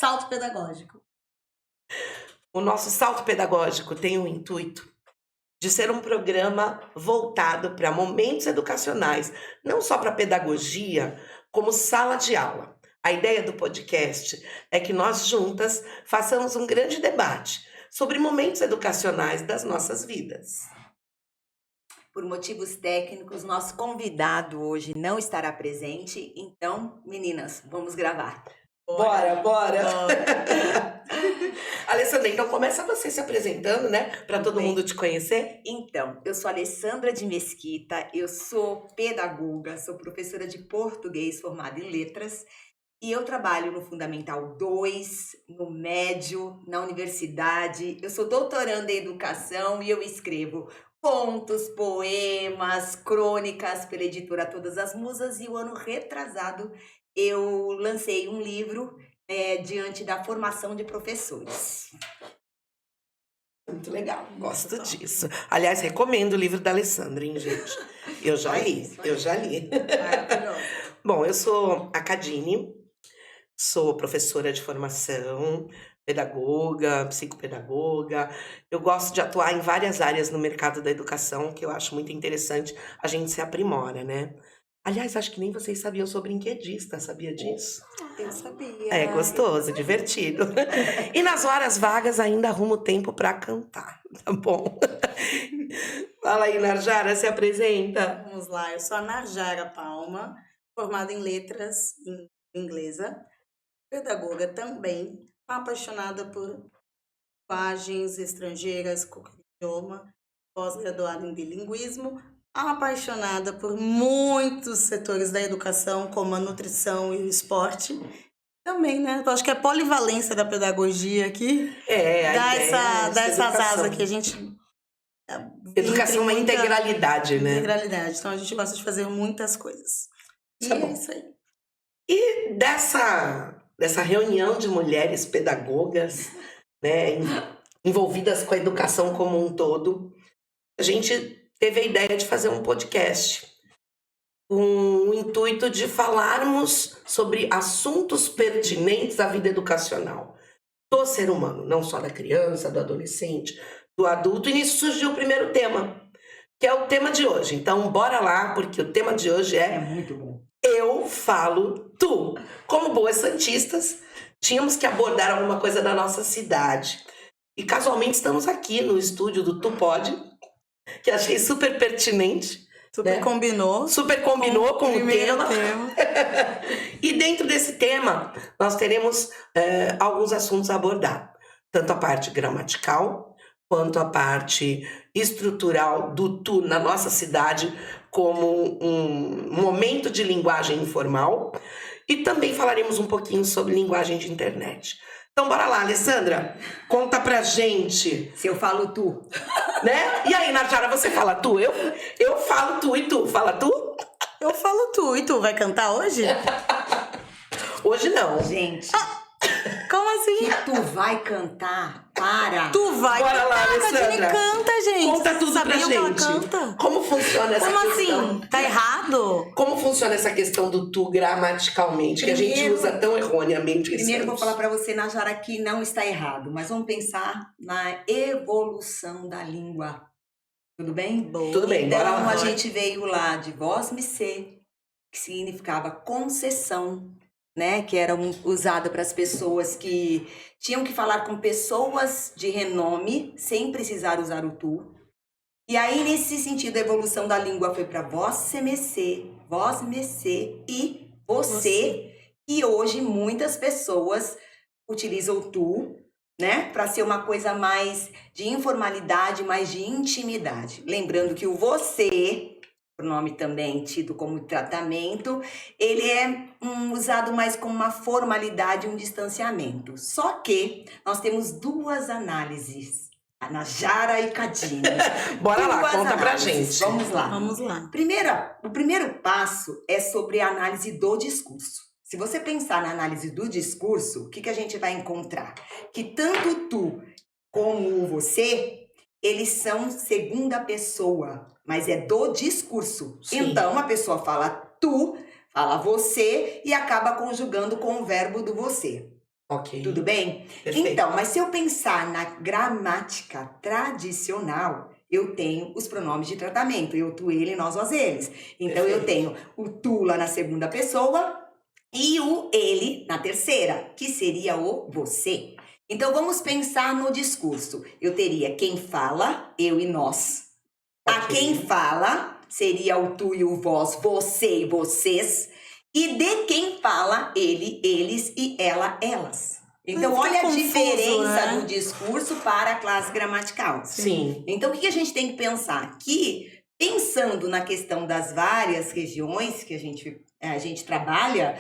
salto pedagógico? O nosso salto pedagógico tem o intuito de ser um programa voltado para momentos educacionais, não só para pedagogia, como sala de aula. A ideia do podcast é que nós juntas façamos um grande debate sobre momentos educacionais das nossas vidas. Por motivos técnicos, nosso convidado hoje não estará presente, então, meninas, vamos gravar. Bora! Alessandra, então começa você se apresentando, né? Para todo mundo te conhecer. Então, eu sou Alessandra de Mesquita, eu sou pedagoga, sou professora de português formada em letras e eu trabalho no Fundamental 2, no médio, na universidade. Eu sou doutoranda em educação e eu escrevo contos, poemas, crônicas pela editora Todas as Musas, e o ano retrasado eu lancei um livro diante da formação de professores. Muito legal, gosto disso. Aliás, recomendo o livro da Alessandra, hein, gente? Eu já li. Bom, eu sou a Cadine, sou professora de formação, pedagoga, psicopedagoga. Eu gosto de atuar em várias áreas no mercado da educação, que eu acho muito interessante, a gente se aprimora, né? Aliás, acho que nem vocês sabiam, eu sou brinquedista, sabia disso? Eu sabia. É gostoso, divertido. E nas horas vagas ainda arrumo tempo para cantar, tá bom? Fala aí, Narjara, se apresenta. Vamos lá, eu sou a Narjara Palma, formada em letras inglesa, pedagoga também, apaixonada por linguagens estrangeiras, qualquer idioma, pós-graduada em bilinguismo, apaixonada por muitos setores da educação, como a nutrição e o esporte. Também, né? Eu acho que a polivalência da pedagogia aqui dá essas asas que a gente... Educação é uma integralidade, né? Integralidade. Então a gente gosta de fazer muitas coisas. E é isso aí. E dessa reunião de mulheres pedagogas, né, envolvidas com a educação como um todo, a gente teve a ideia de fazer um podcast com o intuito de falarmos sobre assuntos pertinentes à vida educacional do ser humano, não só da criança, do adolescente, do adulto. E nisso surgiu o primeiro tema, que é o tema de hoje. Então, bora lá, porque o tema de hoje é muito bom. Eu falo tu. Como boas santistas, tínhamos que abordar alguma coisa da nossa cidade. E casualmente estamos aqui no estúdio do Tu Pode, que achei super pertinente. Super combinou Com o tema. E dentro desse tema, nós teremos alguns assuntos a abordar. Tanto a parte gramatical, quanto a parte estrutural do tu na nossa cidade, como um momento de linguagem informal. E também falaremos um pouquinho sobre linguagem de internet. Então, bora lá, Alessandra, conta pra gente. Se eu falo tu. Né? E aí, Narjara, você fala tu? Eu falo tu e tu. Fala tu? Eu falo tu. E tu vai cantar hoje? Hoje não. Gente. Como assim? Que tu vai cantar? Para. Tu vai Bora cantar. lá, A Cadine Alessandra. canta, gente. Conta tudo Sabiam pra que ela gente. canta? Como funciona essa Como questão? assim? Tá errado? Como funciona essa questão do tu gramaticalmente, que a gente usa tão erroneamente? Primeiro eu vou falar para você, Narjara, que não está errado, mas vamos pensar na evolução da língua. Tudo bem? Boa. Tudo bem, bora Então lá. a gente veio lá de voz-me ser, que significava concessão, né? Que era usada para as pessoas que tinham que falar com pessoas de renome sem precisar usar o tu. E aí, nesse sentido, a evolução da língua foi para vós-me ser e você. E hoje muitas pessoas utilizam o tu, né? Para ser uma coisa mais de informalidade, mais de intimidade. Lembrando que o você, pronome também tido como tratamento, ele é usado mais como uma formalidade, um distanciamento. Só que nós temos duas análises, a Narjara e Cadine. Bora lá, conta pra gente. Vamos lá. Vamos lá. O primeiro passo é sobre a análise do discurso. Se você pensar na análise do discurso, o que a gente vai encontrar? Que tanto tu como o você, eles são segunda pessoa, mas é do discurso. Sim. Então, a pessoa fala tu, fala você e acaba conjugando com o verbo do você. Ok. Tudo bem? Perfeito. Então, mas se eu pensar na gramática tradicional, eu tenho os pronomes de tratamento. Eu, tu, ele, nós, vós, eles. Então, eu Perfeito. tenho o tu lá na segunda pessoa e o ele na terceira, que seria o você. Então, vamos pensar no discurso. Eu teria quem fala, eu e nós. A Ok. quem fala seria o tu e o vós, você e vocês. E de quem fala, ele, eles e ela, elas. Então, Fica olha a confuso, diferença né? do discurso para a classe gramatical. Sim. Então, o que a gente tem que pensar? Que, pensando na questão das várias regiões que a gente trabalha,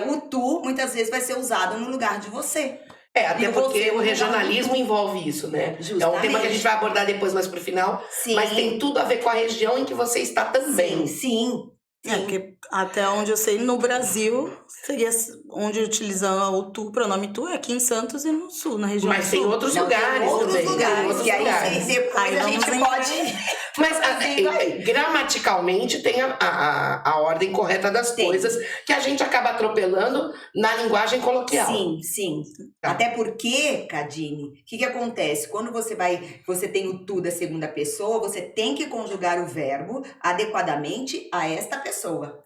o tu muitas vezes vai ser usado no lugar de você. Até E porque você o no regionalismo lugar envolve isso, né? Justamente. É um tema que a gente vai abordar depois, mais pro final. Sim. Mas tem tudo a ver com a região em que você está também. Sim. Porque até onde eu sei, no Brasil, seria onde utiliza o tu, o pronome tu, é aqui em Santos e no sul, na região Mas do tem sul. outros Não, lugares tem outros também. lugares, Tem outros que aí lugares. depois Aí a vamos gente entrar. pode... Mas gramaticalmente tem a ordem correta das Tem. coisas que a gente acaba atropelando na linguagem coloquial. Sim. Tá. Até porque, Cadine, o que acontece? Quando você tem o tu da segunda pessoa, você tem que conjugar o verbo adequadamente a esta pessoa.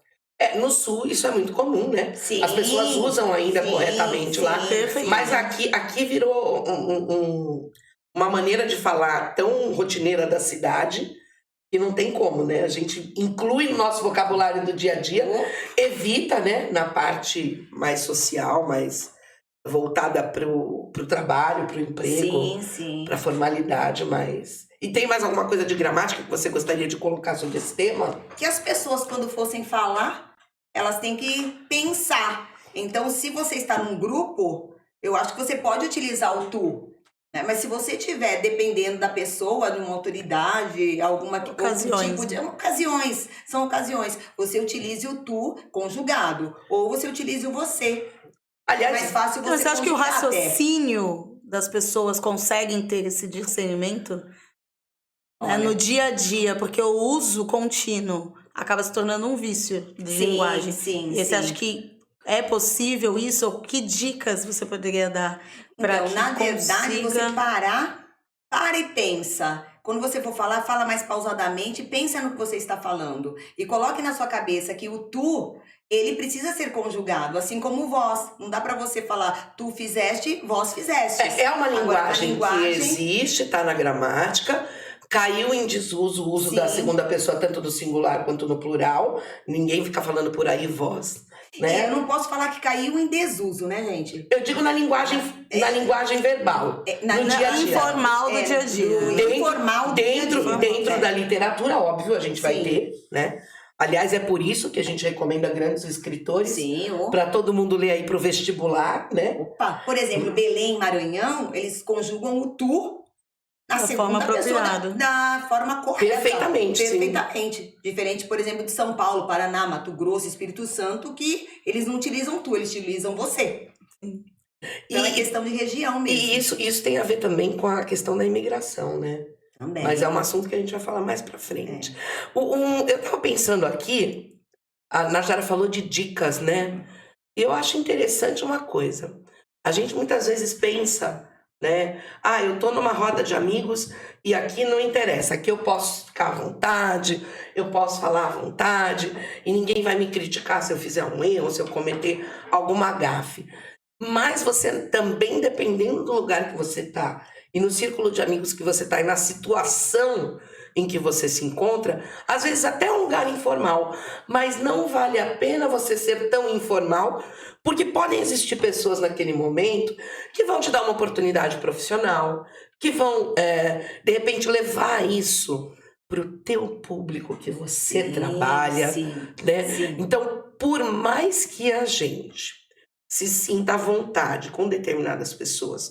No sul isso é muito comum, né? Sim. As pessoas usam ainda Sim, corretamente sim, lá. Perfeito. Mas aqui virou uma maneira de falar tão rotineira da cidade que não tem como, né? A gente inclui no nosso vocabulário do dia a dia, evita, né? Na parte mais social, mais voltada pro trabalho, pro emprego, Sim. pra formalidade, mas... E tem mais alguma coisa de gramática que você gostaria de colocar sobre esse tema? Que as pessoas, quando fossem falar, elas têm que pensar. Então, se você está num grupo, eu acho que você pode utilizar o tu, né? Mas se você estiver dependendo da pessoa, de uma autoridade, Ocasiões. outro tipo de... São ocasiões. Você utilize o tu conjugado, ou você utilize o você. É Aliás, mais fácil você Você acha que o conjugar até. raciocínio das pessoas conseguem ter esse discernimento? Né, Olha. no dia a dia, porque o uso contínuo acaba se tornando um vício de linguagem. Sim. E você acha que é possível isso? Ou que dicas você poderia dar para Então, que na verdade, consiga... você para e pensa. Quando você for falar, fala mais pausadamente, pensa no que você está falando. E coloque na sua cabeça que o tu, ele precisa ser conjugado, assim como o vós. Não dá para você falar, tu fizeste, vós fizeste. É uma linguagem que existe, está na gramática, caiu em desuso o uso da segunda pessoa, tanto no singular quanto no plural. Ninguém fica falando por aí vós, né? Eu não posso falar que caiu em desuso, né, gente? Eu digo na linguagem verbal, no dia a dia. Informal do dia a dia. Informal do dia a dia. Dentro da literatura, óbvio, a gente vai ter, né? Aliás, é por isso que a gente recomenda grandes escritores. Para todo mundo ler aí pro vestibular, né? Por exemplo, Belém e Maranhão, eles conjugam o tu na segunda pessoa da forma correta. Perfeitamente. Diferente, por exemplo, de São Paulo, Paraná, Mato Grosso, Espírito Santo, que eles não utilizam tu, eles utilizam você. Então é questão de região mesmo. E isso tem a ver também com a questão da imigração, né? Também. Mas é um assunto que a gente vai falar mais pra frente. Eu tava pensando aqui, a Najara falou de dicas, né? E eu acho interessante uma coisa. A gente muitas vezes pensa, né? Eu tô numa roda de amigos e aqui não interessa. Aqui eu posso ficar à vontade, eu posso falar à vontade e ninguém vai me criticar se eu fizer um erro, se eu cometer alguma gafe. Mas você também, dependendo do lugar que você tá e no círculo de amigos que você tá e na situação em que você se encontra, às vezes até é um lugar informal, mas não vale a pena você ser tão informal, porque podem existir pessoas naquele momento que vão te dar uma oportunidade profissional, que vão, de repente, levar isso para o teu público que você trabalha, né? Então, por mais que a gente se sinta à vontade com determinadas pessoas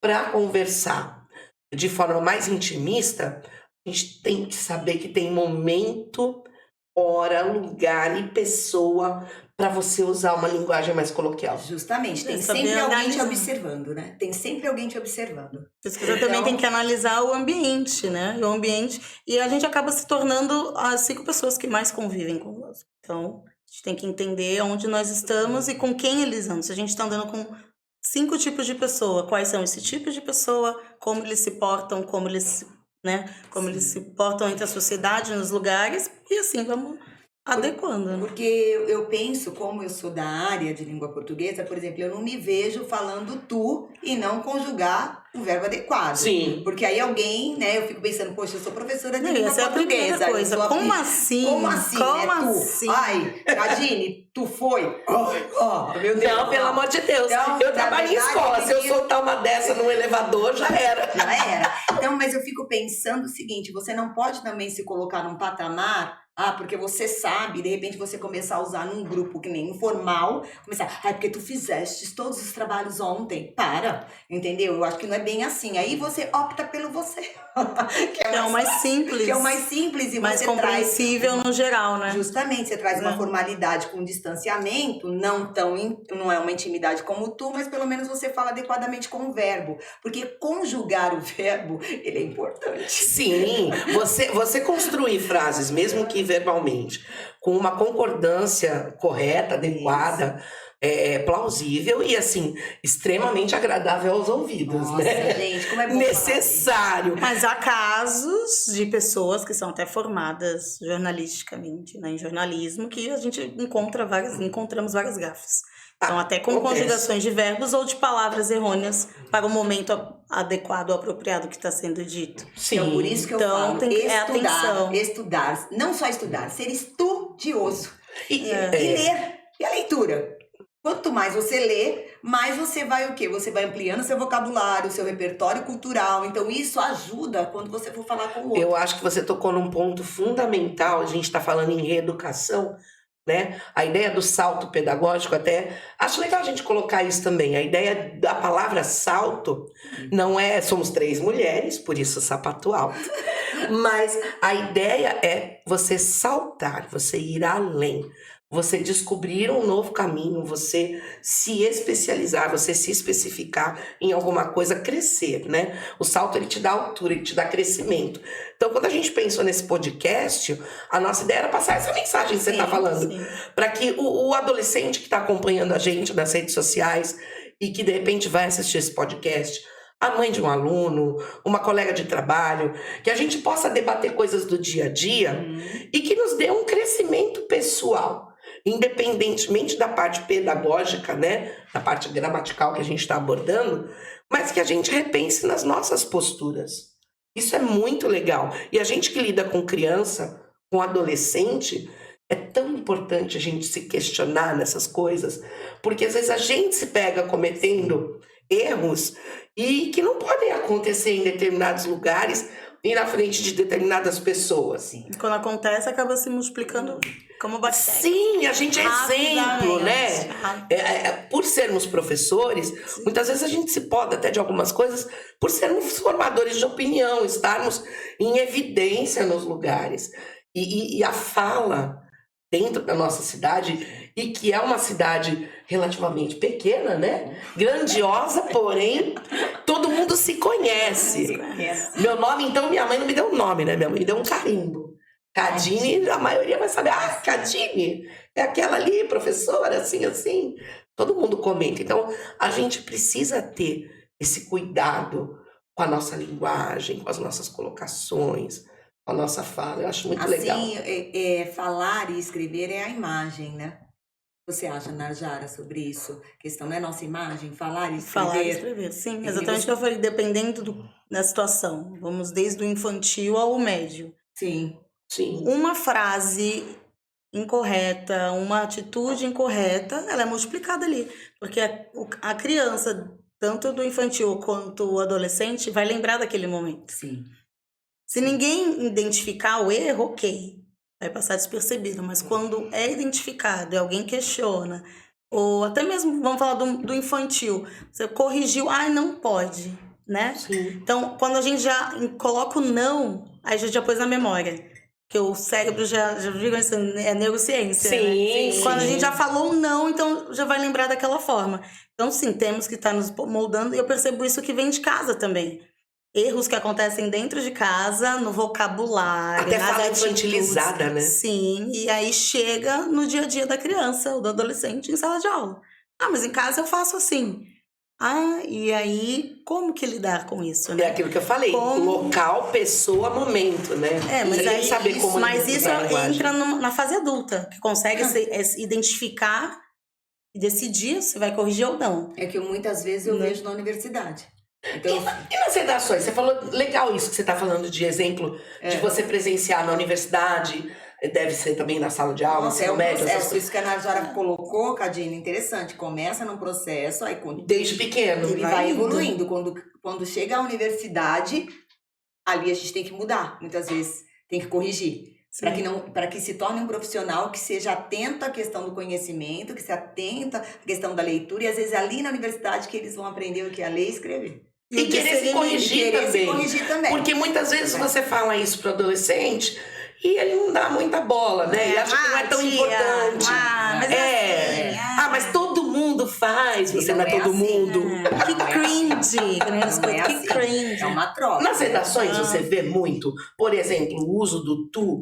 para conversar de forma mais intimista, a gente tem que saber que tem momento, hora, lugar e pessoa para você usar uma linguagem mais coloquial. Justamente, tem sempre alguém te observando, né? Tem sempre alguém te observando. Pesquisa também tem que analisar o ambiente, né? O ambiente, e a gente acaba se tornando as 5 pessoas que mais convivem conosco. Então, a gente tem que entender onde nós estamos e com quem eles andam. Se a gente está andando com 5 tipos de pessoa. Quais são esses tipos de pessoa, como eles se portam, como eles se portam entre a sociedade, nos lugares, e assim vamos adequando, né? Porque eu penso, como eu sou da área de língua portuguesa, por exemplo, eu não me vejo falando tu e não conjugar o verbo adequado. Sim. Porque aí alguém, né, eu fico pensando, poxa, eu sou professora de língua Essa é a portuguesa. primeira coisa. eu sou Como assim? Como assim, Como né, tu? assim? Ai, Cadine, tu foi? Ai, meu Deus. Não, pelo amor de Deus. Então, Eu na trabalho em verdade, escola. Se eu menino- soltar uma dessa no elevador, já era. Já era. Então, mas eu fico pensando o seguinte, você não pode também se colocar num patamar, porque você sabe, de repente você começar a usar num grupo que nem informal, começar, porque tu fizeste todos os trabalhos ontem. Para, entendeu? Eu acho que não é bem assim. Aí você opta pelo você. que É o mais simples. Que é o mais simples e mais você compreensível no geral, né? Justamente, você traz uma É. formalidade com distanciamento, não é uma intimidade como tu, mas pelo menos você fala adequadamente com o verbo. Porque conjugar o verbo, ele é importante. Sim, você construir frases, mesmo que verbalmente, com uma concordância correta, adequada, plausível e, assim, extremamente agradável aos ouvidos, Nossa, né? gente, como é bom Necessário. Mas há casos de pessoas que são até formadas jornalisticamente, né, em jornalismo, que a gente encontramos várias gafes. Então, até com acontece. conjugações de verbos ou de palavras errôneas para o momento adequado ou apropriado que está sendo dito. Sim. Então, por isso que eu Então, falo, tem que ter atenção. estudar, não só estudar, ser estudioso. E É. ler. E a leitura? Quanto mais você lê, mais você vai o quê? Você vai ampliando seu vocabulário, seu repertório cultural. Então, isso ajuda quando você for falar com o outro. Eu acho que você tocou num ponto fundamental. A gente está falando em reeducação, né? A ideia do salto pedagógico, até acho legal a gente colocar isso também. A ideia da palavra salto não é somos 3 mulheres, por isso sapato alto. Mas a ideia é você saltar, você ir além. Você descobrir um novo caminho, você se especializar, você se especificar em alguma coisa, crescer, né? O salto, ele te dá altura, ele te dá crescimento. Então, quando a gente pensou nesse podcast, a nossa ideia era passar essa mensagem que você está falando. Para que o adolescente que está acompanhando a gente nas redes sociais e que, de repente, vai assistir esse podcast, a mãe de um aluno, uma colega de trabalho, que a gente possa debater coisas do dia a dia e que nos dê um crescimento pessoal. Independentemente da parte pedagógica, né, da parte gramatical que a gente está abordando, mas que a gente repense nas nossas posturas. Isso é muito legal. E a gente que lida com criança, com adolescente, é tão importante a gente se questionar nessas coisas, porque às vezes a gente se pega cometendo erros e que não podem acontecer em determinados lugares e na frente de determinadas pessoas. Sim. E quando acontece, acaba se multiplicando como bactéria. Sim, a gente é exemplo, né? Rapidamente. Por sermos professores, muitas vezes a gente se poda até de algumas coisas por sermos formadores de opinião, estarmos em evidência nos lugares. E a fala dentro da nossa cidade, e que é uma cidade relativamente pequena, né? Grandiosa, porém, todo mundo se conhece. Meu nome, então, minha mãe não me deu um nome, né? Minha mãe me deu um carimbo. Cadine, a maioria vai saber, Cadine, é aquela ali, professora, assim, assim. Todo mundo comenta. Então, a gente precisa ter esse cuidado com a nossa linguagem, com as nossas colocações, com a nossa fala. Eu acho muito legal. Assim, falar e escrever é a imagem, né? Você acha, Narjara, sobre isso? A questão não é nossa imagem, falar e escrever? Falar e escrever, sim. Exatamente o que eu falei, dependendo da situação. Vamos desde o infantil ao médio. Sim. Sim. Uma frase incorreta, uma atitude incorreta, ela é multiplicada ali. Porque a criança, tanto do infantil quanto o adolescente, vai lembrar daquele momento. Sim. Se ninguém identificar o erro, ok, vai passar despercebido. Mas quando é identificado e alguém questiona, ou até mesmo, vamos falar do infantil, você corrigiu, não pode, né? Sim. Então, quando a gente já coloca o não, aí a gente já pôs na memória. Que o cérebro já viu isso, é neurociência, Sim, né? Quando a sim. gente já falou não, então já vai lembrar daquela forma. Então, sim, temos que estar nos moldando, e eu percebo isso que vem de casa também. Erros que acontecem dentro de casa, no vocabulário, Até nas fala atitudes. infantilizada, né? Sim, e aí chega no dia a dia da criança ou do adolescente em sala de aula. Mas em casa eu faço assim. E aí, como que lidar com isso, né? É aquilo que eu falei, Como- local, pessoa, momento, né? Mas Você tem aí que saber como mas isso lidar com a linguagem. entra na fase adulta, que consegue se identificar e decidir se vai corrigir ou não. É que muitas vezes eu Né? vejo na universidade. Então, E nas redações? Você falou, legal isso que você está falando de exemplo, de você presenciar na universidade, deve ser também na sala de aula, nossa, é ensino um médio, essas processo. coisas. Isso que a Najara colocou, Cadine, interessante. Começa num processo, aí quando Desde pequeno. ele vai vai indo. evoluindo. Quando chega à universidade, ali a gente tem que mudar. Muitas vezes tem que corrigir. Para que se torne um profissional que seja atento à questão do conhecimento, que se atenta à questão da leitura, e às vezes é ali na universidade que eles vão aprender o que é ler e escrever. E querer se corrigir também. corrigir também. Porque muitas vezes você fala isso para adolescente e ele não dá muita bola, né? Ele acha que não é tão importante. Mas mas todo mundo faz, você não é todo assim. mundo. Que cringe, Não é que assim. cringe. É uma troca. Nas redações você vê muito, por exemplo, o uso do tu,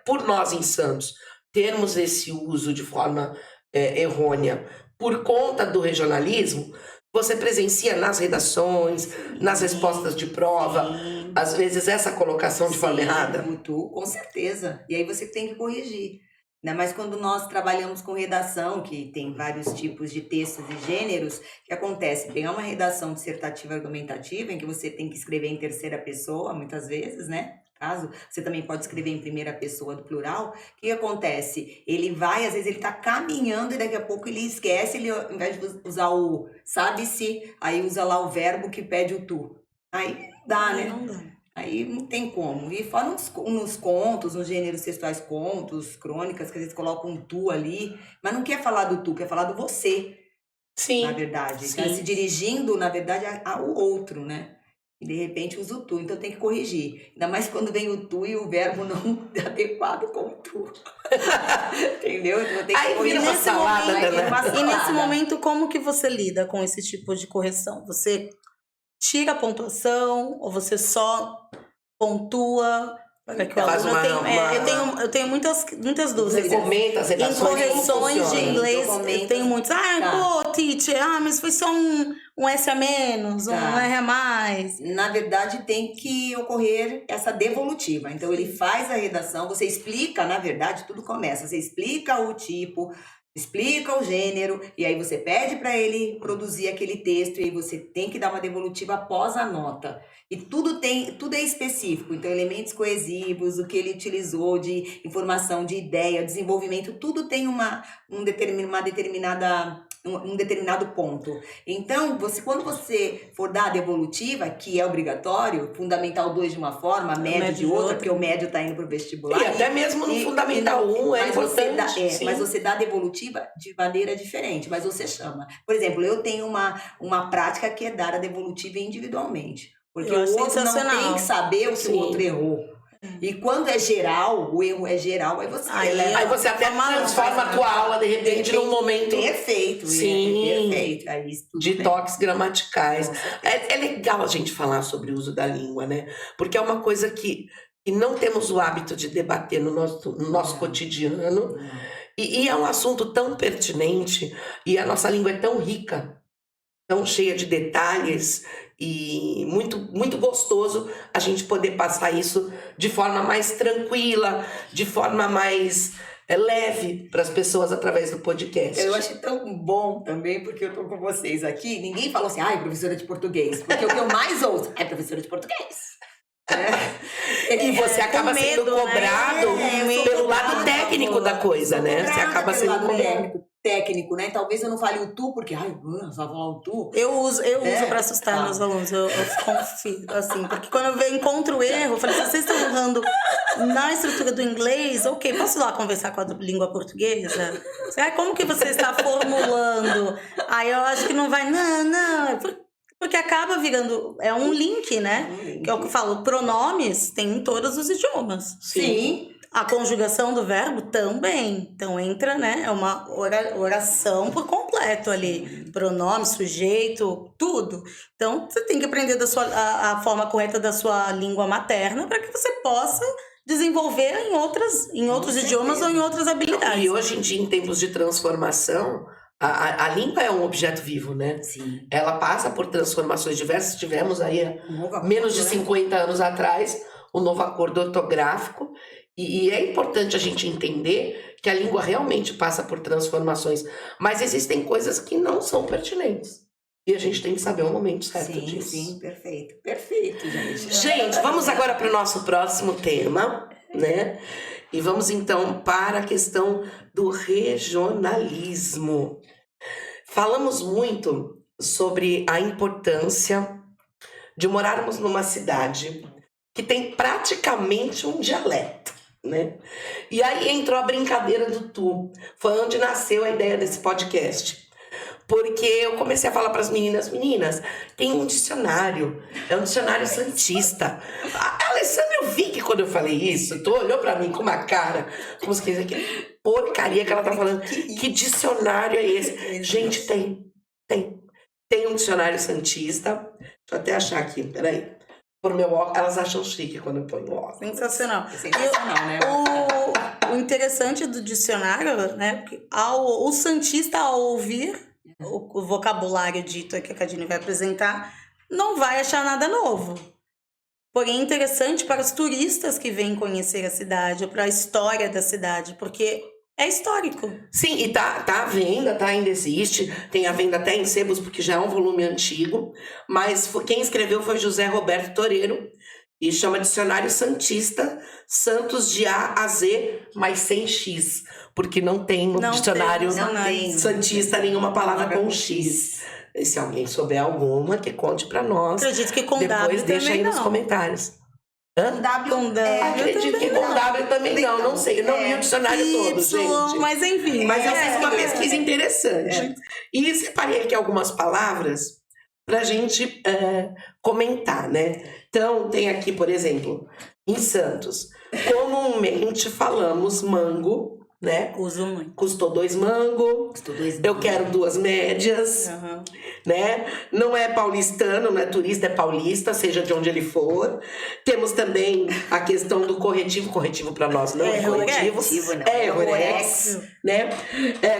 por nós em Santos, termos esse uso de forma errônea por conta do regionalismo. Você presencia nas redações, nas respostas de prova, às vezes essa colocação de forma errada. Tu, com certeza. E aí você tem que corrigir. Ainda mais quando nós trabalhamos com redação, que tem vários tipos de textos e gêneros, que acontece? Pegar uma redação dissertativa argumentativa, em que você tem que escrever em terceira pessoa, muitas vezes, né? Caso você também pode escrever em primeira pessoa do plural. O que acontece? Ele vai, às vezes ele tá caminhando e daqui a pouco ele esquece, ele ao invés de usar o sabe-se, aí usa lá o verbo que pede o tu. Aí dá, né? Não dá. Aí não tem como. E fora nos contos, nos gêneros textuais, contos, crônicas, que às vezes colocam um tu ali, mas não quer falar do tu, quer falar do você, Sim. na verdade. Está Sim. se dirigindo, na verdade, ao outro, né? E de repente usa o tu, então tem que corrigir. Ainda mais quando vem o tu e o verbo não adequado com o tu. Entendeu? Então tem que Aí vira corrigir. uma salada, Aí vira né? uma E nesse salada. momento, como que você lida com esse tipo de correção? Você tira a pontuação ou você só pontua para que o Faz aluno... Eu tenho muitas Você dúvidas. comenta as Em redações. como correções de funciona. inglês, Eu comento. eu tenho muitos. Pô, teacher, mas foi só um S a menos, um R a mais. Na verdade, tem que ocorrer essa devolutiva. Então, ele faz a redação, você explica, na verdade, tudo começa. Você explica o tipo, explica o gênero, e aí você pede para ele produzir aquele texto, e aí você tem que dar uma devolutiva após a nota. E tudo é específico, então elementos coesivos, o que ele utilizou de informação, de ideia, desenvolvimento, tudo tem um determinado ponto. Então, quando você for dar a devolutiva, que é obrigatório, Fundamental 2 de uma forma, médio de outra, porque o médio está indo para o vestibular. E até mesmo no Fundamental 1 é importante. Mas você dá a devolutiva de maneira diferente, mas você chama. Por exemplo, eu tenho uma prática que é dar a devolutiva individualmente. Porque Eu o acho outro não sensacional. tem que saber o que Sim. o outro errou. E quando é geral, o erro é geral, aí você Aí você até transforma a tua aula, de repente, num momento perfeito. Sim. Perfeito. Aí, tudo de bem. toques gramaticais. Com certeza. É legal a gente falar sobre o uso da língua, né? Porque é uma coisa que não temos o hábito de debater no nosso cotidiano. E é um assunto tão pertinente, e a nossa língua é tão rica, tão cheia de detalhes, e muito, muito gostoso a gente poder passar isso de forma mais tranquila, de forma mais leve para as pessoas através do podcast. Eu achei tão bom também, porque eu tô com vocês aqui. Ninguém falou assim, professora de português. Porque o que eu mais ouço é professora de português. E você acaba com sendo medo, né? cobrado eu sou pelo lado cobrada, técnico da coisa, né? Você acaba pelo sendo lado cobrado. técnico, né? Talvez eu não fale o tu, porque, só vou falar o tu. Eu uso para assustar meus alunos, eu confio, assim, porque quando eu encontro o erro, eu falei, se vocês estão errando na estrutura do inglês, ok, posso ir lá conversar com a língua portuguesa? Como que você está formulando? Aí eu acho que não vai, não, porque acaba virando, é um link, né? Que é o que eu falo, pronomes tem em todos os idiomas. Sim. A conjugação do verbo também. Então entra, né? É uma oração por completo ali. Pronome, sujeito, tudo. Então você tem que aprender a forma correta da sua língua materna para que você possa desenvolver em outros idiomas ou em outras habilidades. E hoje em dia, em tempos de transformação, A língua é um objeto vivo, né? Sim. Ela passa por transformações diversas. Tivemos aí, menos de 50 anos atrás, o novo acordo ortográfico. E é importante a gente entender que a língua realmente passa por transformações. Mas existem coisas que não são pertinentes. E a gente tem que saber o momento certo disso. Sim, perfeito. Perfeito, gente. Gente, vamos agora para o nosso próximo tema, né? E vamos então para a questão do regionalismo. Falamos muito sobre a importância de morarmos numa cidade que tem praticamente um dialeto, né? E aí entrou a brincadeira do tu. Foi onde nasceu a ideia desse podcast. Porque eu comecei a falar para as meninas, tem um dicionário, é um dicionário santista. A Alessandra, eu vi que quando eu falei isso, tu olhou para mim com uma cara, como se quisesse, que porcaria que ela tá falando. Que dicionário é esse? Gente, tem um dicionário santista. Deixa eu até achar aqui, peraí. Por meu óculos, elas acham chique quando eu ponho óculos. Sensacional. Sensacional, né? O interessante do dicionário, né? O santista, ao ouvir o vocabulário dito que a Cadine vai apresentar, não vai achar nada novo. Porém, é interessante para os turistas que vêm conhecer a cidade, para a história da cidade, porque é histórico. Sim, e tá à venda, ainda existe. Tem a venda até em sebos, porque já é um volume antigo. Mas quem escreveu foi José Roberto Toreiro. E chama Dicionário Santista, Santos de A a Z, mas sem X. Porque não tem no dicionário Santista nenhuma palavra com X. E se alguém souber alguma, que conte pra nós. Acredito que com depois W deixa aí nos comentários. Hã? Com W. Acredito que com W também não sei. Eu não li o dicionário todo, gente. Mas enfim. Mas eu fiz uma pesquisa interessante. E separei aqui algumas palavras pra gente comentar, né? Então, tem aqui, por exemplo, em Santos, comumente falamos mango, né? Uso muito. Custou 2 mango. Eu quero 2 médias. Uhum. Né? Não é paulistano, não é turista, é paulista, seja de onde ele for. Temos também a questão do corretivo. Corretivo para nós não é corretivo. É Eurex, né?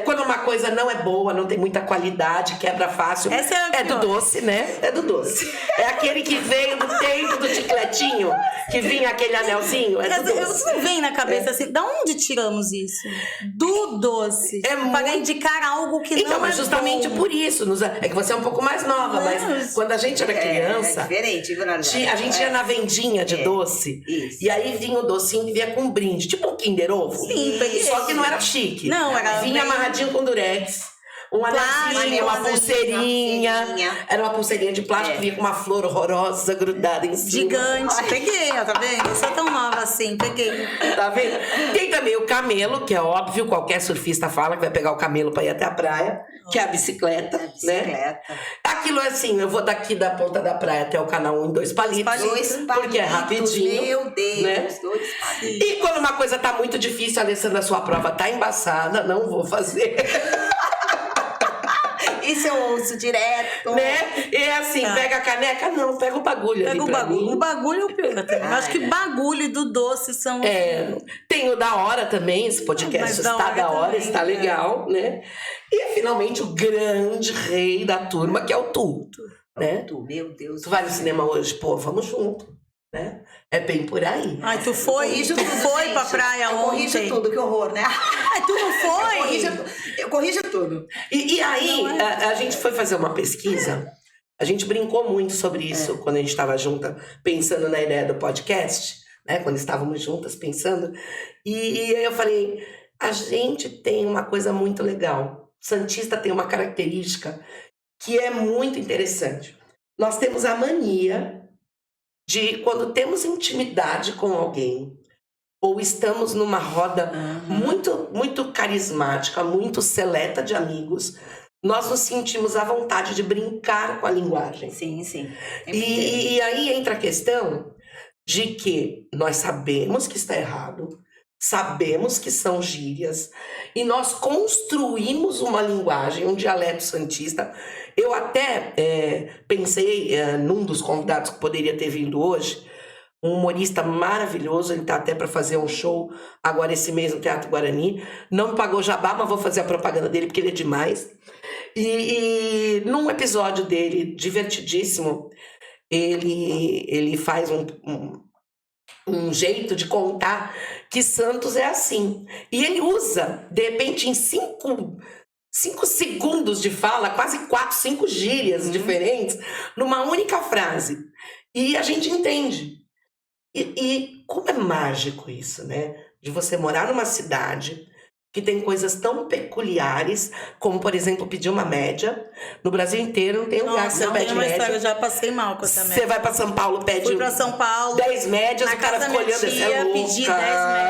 Quando uma coisa não é boa, não tem muita qualidade, quebra fácil. É do doce, né? É do doce. É aquele que veio do tempo do chicletinho, que vinha aquele anelzinho. É do doce. Não vem na cabeça assim, da onde tiramos isso? Do doce. Para indicar algo que então, não mas justamente bom. Por isso. É que você é um pouco mais nova, mas quando a gente era criança, a gente ia na vendinha de doce. Isso. E aí vinha o docinho que vinha com um brinde, tipo um Kinder Ovo. Sim, só que não era chique. Não, era vinha amarradinho com durex. Um anelzinho, uma pulseirinha. Era uma pulseirinha de plástico, vinha com uma flor horrorosa grudada em cima. Gigante. Peguei, ó, tá vendo? Eu sou tão nova assim, peguei. Tá vendo? Tem também o camelo, que é óbvio, qualquer surfista fala que vai pegar o camelo pra ir até a praia, que é a bicicleta, né? Aquilo é assim, eu vou daqui da ponta da praia até o canal 1 em 2 palitos, porque é rapidinho. Meu Deus, né? 2 palitos. E quando uma coisa tá muito difícil, Alessandra, a sua prova tá embaçada, não vou fazer. Isso eu ouço direto. Né? E assim, pega a caneca, não, pega o bagulho. Pega ali o bagulho. Mim. O bagulho é o pior também. Eu acho que bagulho e do doce são. Tem o da hora também, esse podcast está da hora, também, está legal, né? E finalmente o grande rei da turma, que é o Tu. Né? Meu Deus. Tu vai no cinema hoje? Pô, vamos junto. Né? É bem por aí. Ai, tu foi pra praia ontem. Corrija tudo, que horror, né? Ai, tu não foi? Eu corrijo tudo. E aí, a gente foi fazer uma pesquisa, a gente brincou muito sobre isso quando a gente estava junta, pensando na ideia do podcast, né? Quando estávamos juntas pensando. E aí eu falei, a gente tem uma coisa muito legal. Santista tem uma característica que é muito interessante. Nós temos a mania de quando temos intimidade com alguém ou estamos numa roda muito, muito carismática, muito seleta de amigos, nós nos sentimos à vontade de brincar com a linguagem. Sim. E aí entra a questão de que nós sabemos que está errado, sabemos que são gírias, e nós construímos uma linguagem, um dialeto santista. Eu até pensei num dos convidados que poderia ter vindo hoje, um humorista maravilhoso, ele tá até para fazer um show agora esse mês no Teatro Guarani. Não me pagou jabá, mas vou fazer a propaganda dele porque ele é demais. E num episódio dele, divertidíssimo, ele faz um jeito de contar que Santos é assim. E ele usa, de repente, em 5 segundos de fala, quase 4, 5 gírias diferentes, numa única frase. E a gente entende. E como é mágico isso, né? De você morar numa cidade que tem coisas tão peculiares, como, por exemplo, pedir uma média. No Brasil inteiro não tem lugar que você não pede tem uma média. história, eu já passei mal com essa média. Você vai pra São Paulo, pede Fui pra São Paulo, 10 médias, na o cara casa da ficou minha olhando, esse é tia, louca. pedi 10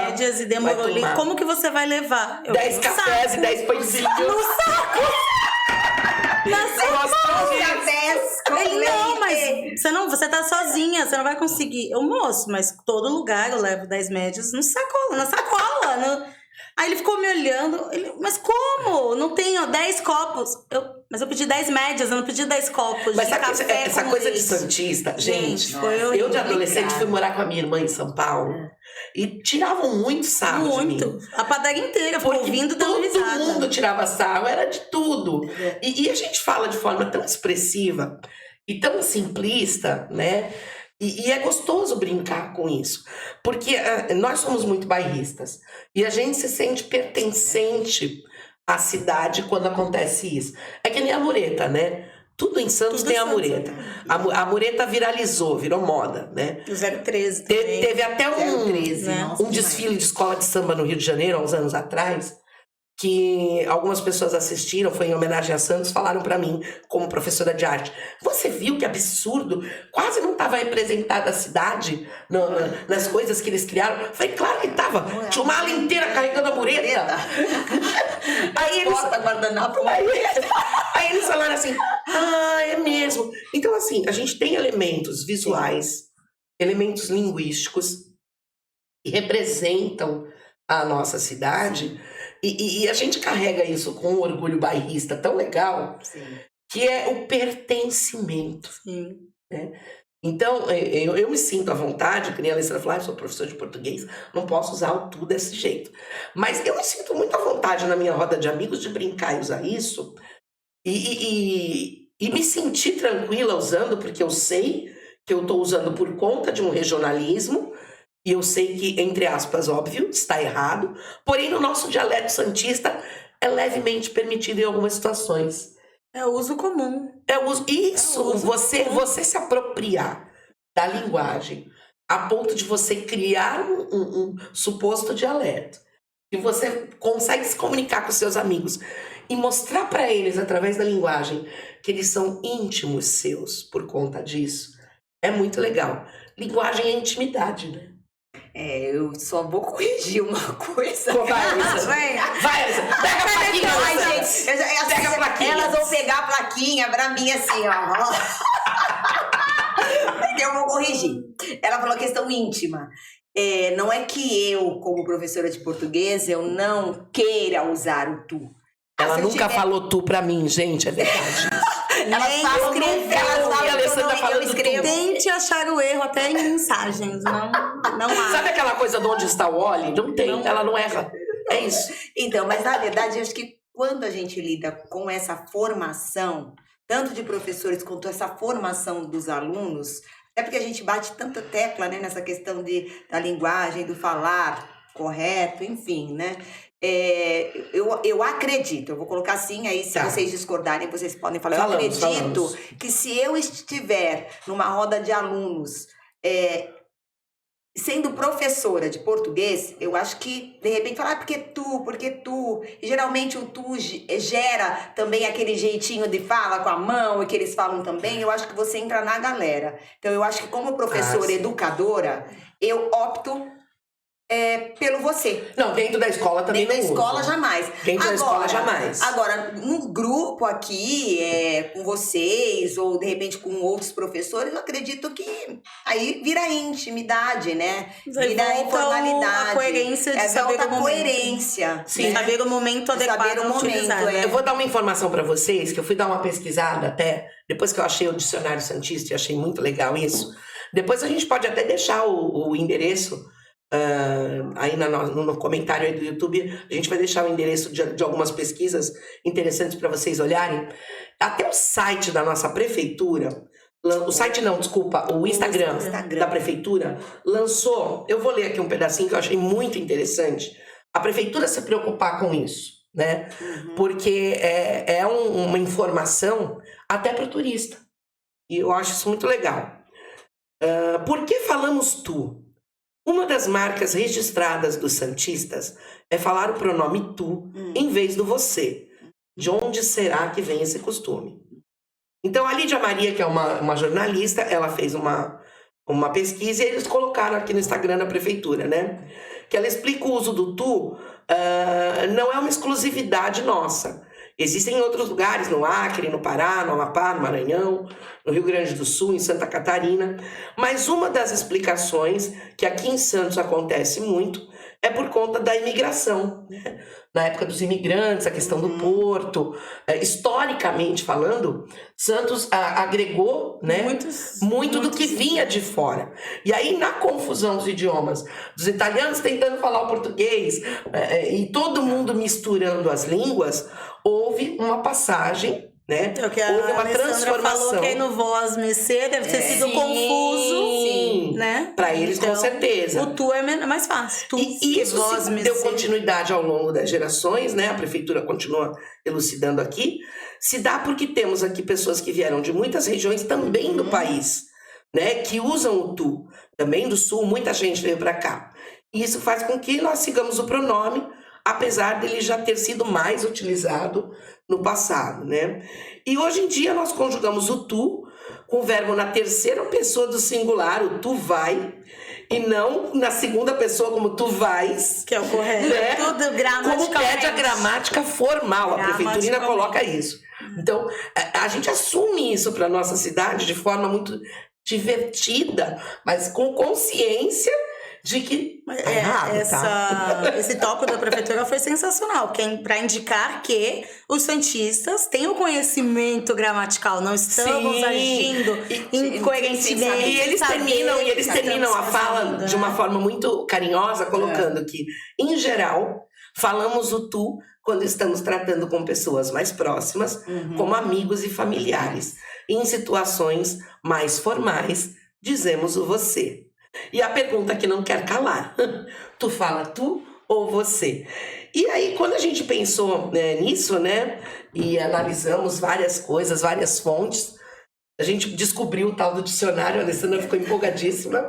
médias e demorou Vai ali. tomar. Como que você vai levar? 10 cafés e 10 pãezinhos. No saco! Ele, não, mas você tá sozinha, você não vai conseguir. Eu, moço, mas todo lugar eu levo 10 médias na sacola. Aí ele ficou me olhando, mas como? Não tenho 10 copos. Mas eu pedi 10 médias, eu não pedi 10 copos. Mas de sabe café essa com coisa de leite. santista, gente, foi eu horrível, de adolescente cara. fui morar com a minha irmã em São Paulo e tiravam muito sarro de mim. Muito. A padaria inteira ficou Porque ouvindo, dando todo risada. mundo tirava sarro, era de tudo. E a gente fala de forma tão expressiva e tão simplista, né? E é gostoso brincar com isso. Porque nós somos muito bairristas. E a gente se sente pertencente à cidade quando acontece isso. É que nem a mureta, né? Tudo em Santos Tudo tem em a Santos, mureta. A mureta viralizou, virou moda, né? O 013 também. Teve até 013, né? nossa, um desfile de escola de samba no Rio de Janeiro, há uns anos atrás, que algumas pessoas assistiram, foi em homenagem a Santos, falaram pra mim, como professora de arte, você viu que absurdo? Quase não estava representada a cidade nas coisas que eles criaram. Eu falei, claro que estava. Tinha uma ala inteira carregando a mureta. Aí eles falaram assim, é mesmo. Então, assim, a gente tem elementos visuais, elementos linguísticos que representam a nossa cidade. E a gente carrega isso com um orgulho bairrista tão legal, que é o pertencimento. Sim. Né? Então, eu me sinto à vontade, que nem a Alessandra falou, eu sou professora de português, não posso usar o tu desse jeito. Mas eu me sinto muito à vontade na minha roda de amigos de brincar e usar isso, e me sentir tranquila usando, porque eu sei que eu estou usando por conta de um regionalismo, e eu sei que, entre aspas, óbvio, está errado. Porém, no nosso dialeto santista, é levemente permitido em algumas situações. É o uso comum. Você se apropriar da linguagem a ponto de você criar um suposto dialeto. E você consegue se comunicar com seus amigos e mostrar para eles, através da linguagem, que eles são íntimos seus por conta disso. É muito legal. Linguagem é intimidade, né? Eu só vou corrigir uma coisa. Vai, Alissa. Vai, Alissa. Pega a plaquinha, Ai, Alissa. gente, Pega a plaquinha. Elas vão pegar a plaquinha pra mim assim, ó. Eu vou corrigir. Ela falou questão íntima. Não é que eu, como professora de português, eu não queira usar o tu. Ela nunca falou tu pra mim, gente, é verdade. Eu escrevo. Tente achar o erro até em mensagens. Não há. Sabe aquela coisa de onde está o Oli? Não tem, ela não erra. É isso. Então, mas na verdade, eu acho que quando a gente lida com essa formação, tanto de professores quanto essa formação dos alunos, é porque a gente bate tanta tecla, né, nessa questão da linguagem, do falar correto, enfim, né? Eu acredito, eu vou colocar assim, aí se vocês discordarem, vocês podem falar. Eu acredito que se eu estiver numa roda de alunos sendo professora de português, eu acho que, de repente, falar porque tu, e geralmente o tu gera também aquele jeitinho de fala com a mão, e que eles falam também, eu acho que você entra na galera. Então, eu acho que como professora educadora, eu opto pelo você. Não, dentro da escola também dentro não da escola, usa. jamais. Dentro da escola, jamais. Agora, no grupo aqui, com vocês, ou de repente com outros professores, eu acredito que aí vira intimidade, né? Vira informalidade. A coerência de saber o momento. Coerência. Sim, saber o momento adequado. Saber o momento, né? Eu vou dar uma informação pra vocês, que eu fui dar uma pesquisada até, depois que eu achei o Dicionário Santista, e achei muito legal isso. Depois a gente pode até deixar o endereço aí no comentário aí do YouTube. A gente vai deixar o endereço de algumas pesquisas interessantes para vocês olharem. Até o site da nossa prefeitura, o site não, desculpa, o Instagram da prefeitura lançou, eu vou ler aqui um pedacinho que eu achei muito interessante, a prefeitura se preocupar com isso, né? Porque é uma informação até para o turista. E eu acho isso muito legal. Por que falamos tu? Uma das marcas registradas dos santistas é falar o pronome tu em vez do você. De onde será que vem esse costume? Então, a Lídia Maria, que é uma jornalista, ela fez uma pesquisa e eles colocaram aqui no Instagram da prefeitura, né? Que ela explica o uso do tu, não é uma exclusividade nossa. Existem em outros lugares, no Acre, no Pará, no Amapá, no Maranhão, no Rio Grande do Sul, em Santa Catarina. Mas uma das explicações, que aqui em Santos acontece muito, é por conta da imigração, né? Na época dos imigrantes, a questão do porto. Historicamente falando, Santos agregou, né, muito do que vinha de fora. E aí, na confusão dos idiomas, dos italianos tentando falar o português, e todo mundo misturando as línguas, houve uma passagem, né? Houve uma transformação. Falou que aí no Vós Me Ser deve ter sido confuso, né? Para eles, então, com certeza. O tu é mais fácil. Tu, e isso deu continuidade ao longo das gerações, né? A prefeitura continua elucidando aqui. Se dá porque temos aqui pessoas que vieram de muitas regiões também do país, né? Que usam o tu. Também do sul, muita gente veio para cá. E isso faz com que nós sigamos o pronome, apesar dele já ter sido mais utilizado no passado, né? E hoje em dia nós conjugamos o tu com o verbo na terceira pessoa do singular, o tu vai, e não na segunda pessoa como tu vais. Que é o correto. Né? Tudo gramaticalmente. Como pede a gramática formal, a prefeitura ainda coloca isso. Então, a gente assume isso para nossa cidade de forma muito divertida, mas com consciência de que esse tópico da prefeitura foi sensacional, para indicar que os santistas têm o conhecimento gramatical, não estamos agindo incoerentemente. E eles terminam a fala de uma forma muito carinhosa, colocando que, em geral, falamos o tu quando estamos tratando com pessoas mais próximas, como amigos e familiares. Em situações mais formais, dizemos o você. E a pergunta que não quer calar, tu fala tu ou você? E aí, quando a gente pensou nisso, né, e analisamos várias coisas, várias fontes, a gente descobriu o tal do dicionário. A Alessandra ficou empolgadíssima.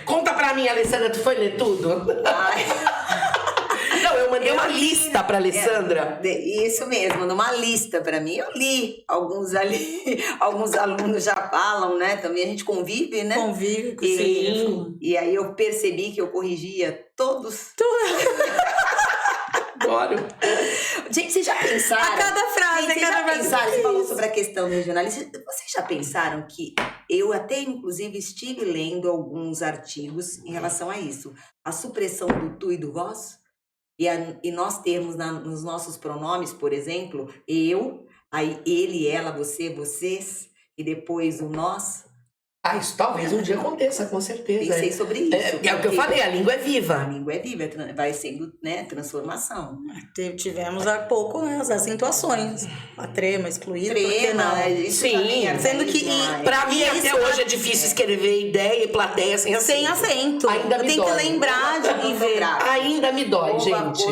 Conta pra mim, Alessandra, tu foi ler tudo? Não, eu mandei uma lista pra Alessandra. Isso mesmo, numa lista pra mim. Eu li alguns ali, alguns alunos já falam, né? Também a gente convive, né? Convive, sim. E aí eu percebi que eu corrigia todos. Adoro. Gente, vocês já pensaram? A cada frase, vocês já pensaram? Você falou sobre a questão do regionalismo. Vocês já pensaram que eu até, inclusive, estive lendo alguns artigos em relação a isso? A supressão do tu e do vós? E nós termos nos nossos pronomes, por exemplo, eu, aí ele, ela, você, vocês, e depois o nós. Isso talvez um dia aconteça, com certeza. Pensei sobre isso. É o que eu falei, a língua é viva. A língua é viva, vai sendo, né, transformação. Tivemos há pouco, né, as acentuações. A trema, excluída. Trema, isso sim. Sendo que, pra mim, até hoje é difícil escrever ideia e plateia sem acento. Sem acento. Ainda me dói. Tem que lembrar de ver. Ainda me dói, gente.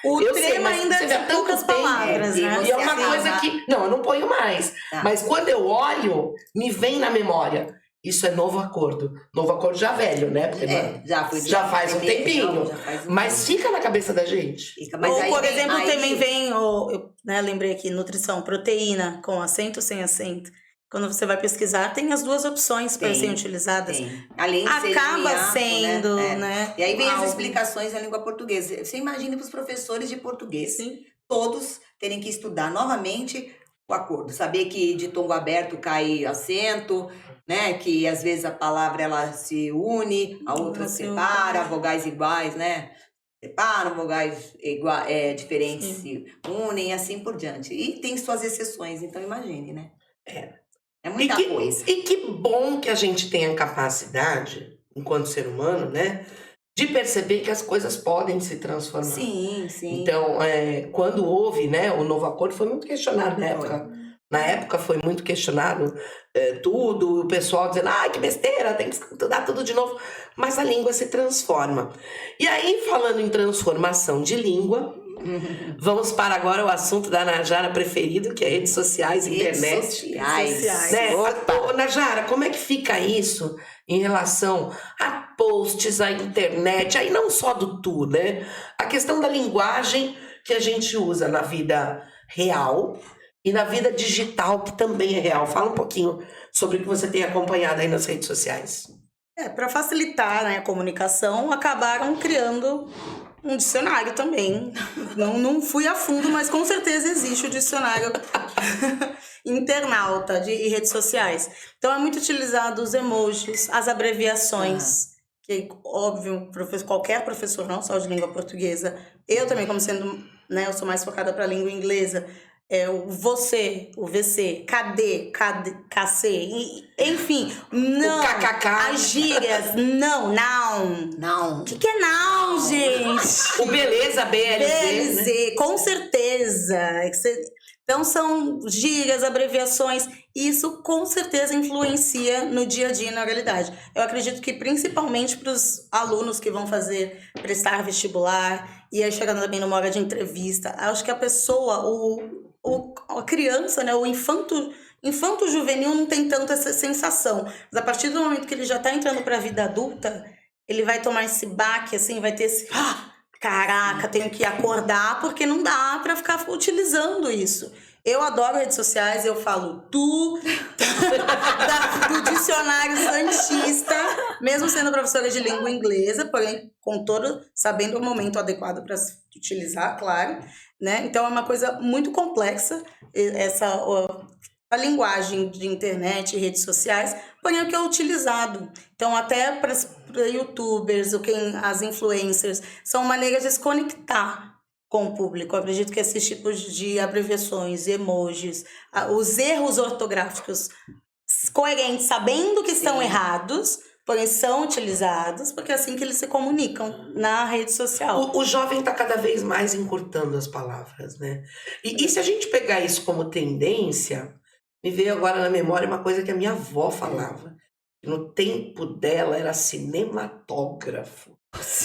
O trema ainda tem poucas palavras, né? E é uma coisa que... Não, eu não ponho mais. Mas quando eu olho, me vem na memória. Isso é novo acordo. Novo acordo já velho, né? Porque já faz um tempinho. Mas fica na cabeça da gente. Ou, por exemplo, também vem, eu lembrei aqui, nutrição, proteína, com acento ou sem acento. Quando você vai pesquisar, tem as duas opções para serem utilizadas. Além de acaba sendo, né? E aí vem as explicações da língua portuguesa. Você imagina para os professores de português, todos terem que estudar novamente o acordo. Saber que de tom aberto cai acento, né? Que às vezes a palavra ela se une, a outra separa, vogais iguais, né? Separam, vogais diferentes se unem e assim por diante. E tem suas exceções, então imagine, né? É muita coisa. E que bom que a gente tem a capacidade, enquanto ser humano, né, de perceber que as coisas podem se transformar. Sim. Então, quando houve, né, o novo acordo, foi muito questionado na época. Na época foi muito questionado tudo, o pessoal dizendo, que besteira, tem que estudar tudo de novo. Mas a língua se transforma. E aí, falando em transformação de língua, vamos para agora o assunto da Najara preferido, que é redes sociais, internet. Sociais. Né? Opa. Ô, Najara, como é que fica isso em relação a posts, a internet, aí não só do tu, né? A questão da linguagem que a gente usa na vida real e na vida digital, que também é real. Fala um pouquinho sobre o que você tem acompanhado aí nas redes sociais. Para facilitar, né, a comunicação, acabaram criando um dicionário também. Não fui a fundo, mas com certeza existe o dicionário internauta de redes sociais. Então é muito utilizado os emojis, as abreviações, que óbvio, qualquer professor, não só de língua portuguesa, eu também, como sendo, né, eu sou mais focada para a língua inglesa, o você, o VC, cadê, KC, enfim, não, o KKK. as gírias, não. O que é não, gente? O beleza, BLZ, né? Com certeza. Então são gírias, abreviações, e isso com certeza influencia no dia a dia, na realidade. Eu acredito que principalmente para os alunos que vão prestar vestibular, e aí chegando também numa hora de entrevista, acho que a pessoa, a criança, né, o infanto juvenil não tem tanto essa sensação. Mas a partir do momento que ele já está entrando para a vida adulta, ele vai tomar esse baque, assim, vai ter esse... Caraca, tenho que acordar porque não dá para ficar utilizando isso. Eu adoro redes sociais, eu falo do dicionário santista, mesmo sendo professora de língua inglesa, porém sabendo o momento adequado para utilizar, claro, né? Então é uma coisa muito complexa a linguagem de internet e redes sociais, porém é o que é utilizado. Então, até para youtubers, as influencers, são maneiras de se conectar com o público. Eu acredito que esses tipos de abreviações, emojis, os erros ortográficos coerentes, sabendo que estão errados, porém são utilizados, porque é assim que eles se comunicam na rede social. O jovem está cada vez mais encurtando as palavras, né? E se a gente pegar isso como tendência... Me veio agora na memória uma coisa que a minha avó falava. No tempo dela era cinematógrafo.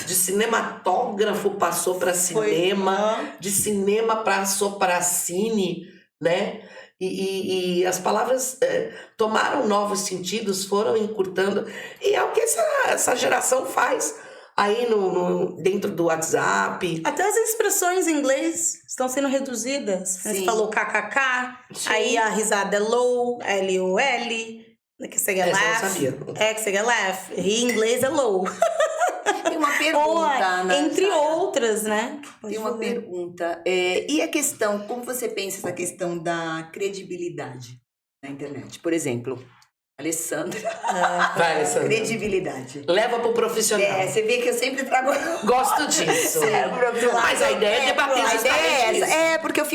De cinematógrafo passou para cinema, de cinema passou para cine, né? E as palavras tomaram novos sentidos, foram encurtando. E é o que essa geração faz. Aí dentro do WhatsApp. Até as expressões em inglês estão sendo reduzidas. Sim. Você falou kkk, sim. Aí a risada é LOL, L-O-L, que seria laugh. Que seria laugh. E em inglês é low. Tem uma pergunta, entre outras, né? Tem uma pergunta. E a questão, como você pensa essa questão da credibilidade na internet? Por exemplo... Alessandra. Vai, Alessandra. Credibilidade. Leva pro profissional. Você vê que eu sempre trago... Gosto disso. Mas a ideia é debater justamente isso. Porque eu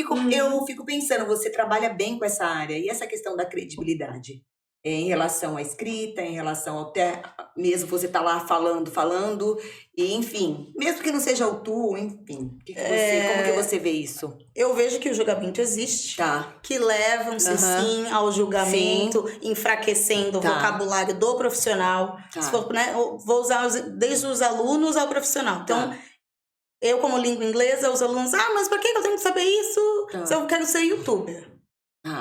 fico pensando, você trabalha bem com essa área. E essa questão da credibilidade? Em relação à escrita, em relação até mesmo você tá lá falando, e enfim, mesmo que não seja o tu, enfim, como que você vê isso? Eu vejo que o julgamento existe, que levam-se sim ao julgamento, enfraquecendo o vocabulário do profissional. Se for, né, vou usar desde os alunos ao profissional. Então, eu como língua inglesa, os alunos, mas por que eu tenho que saber isso se eu quero ser youtuber?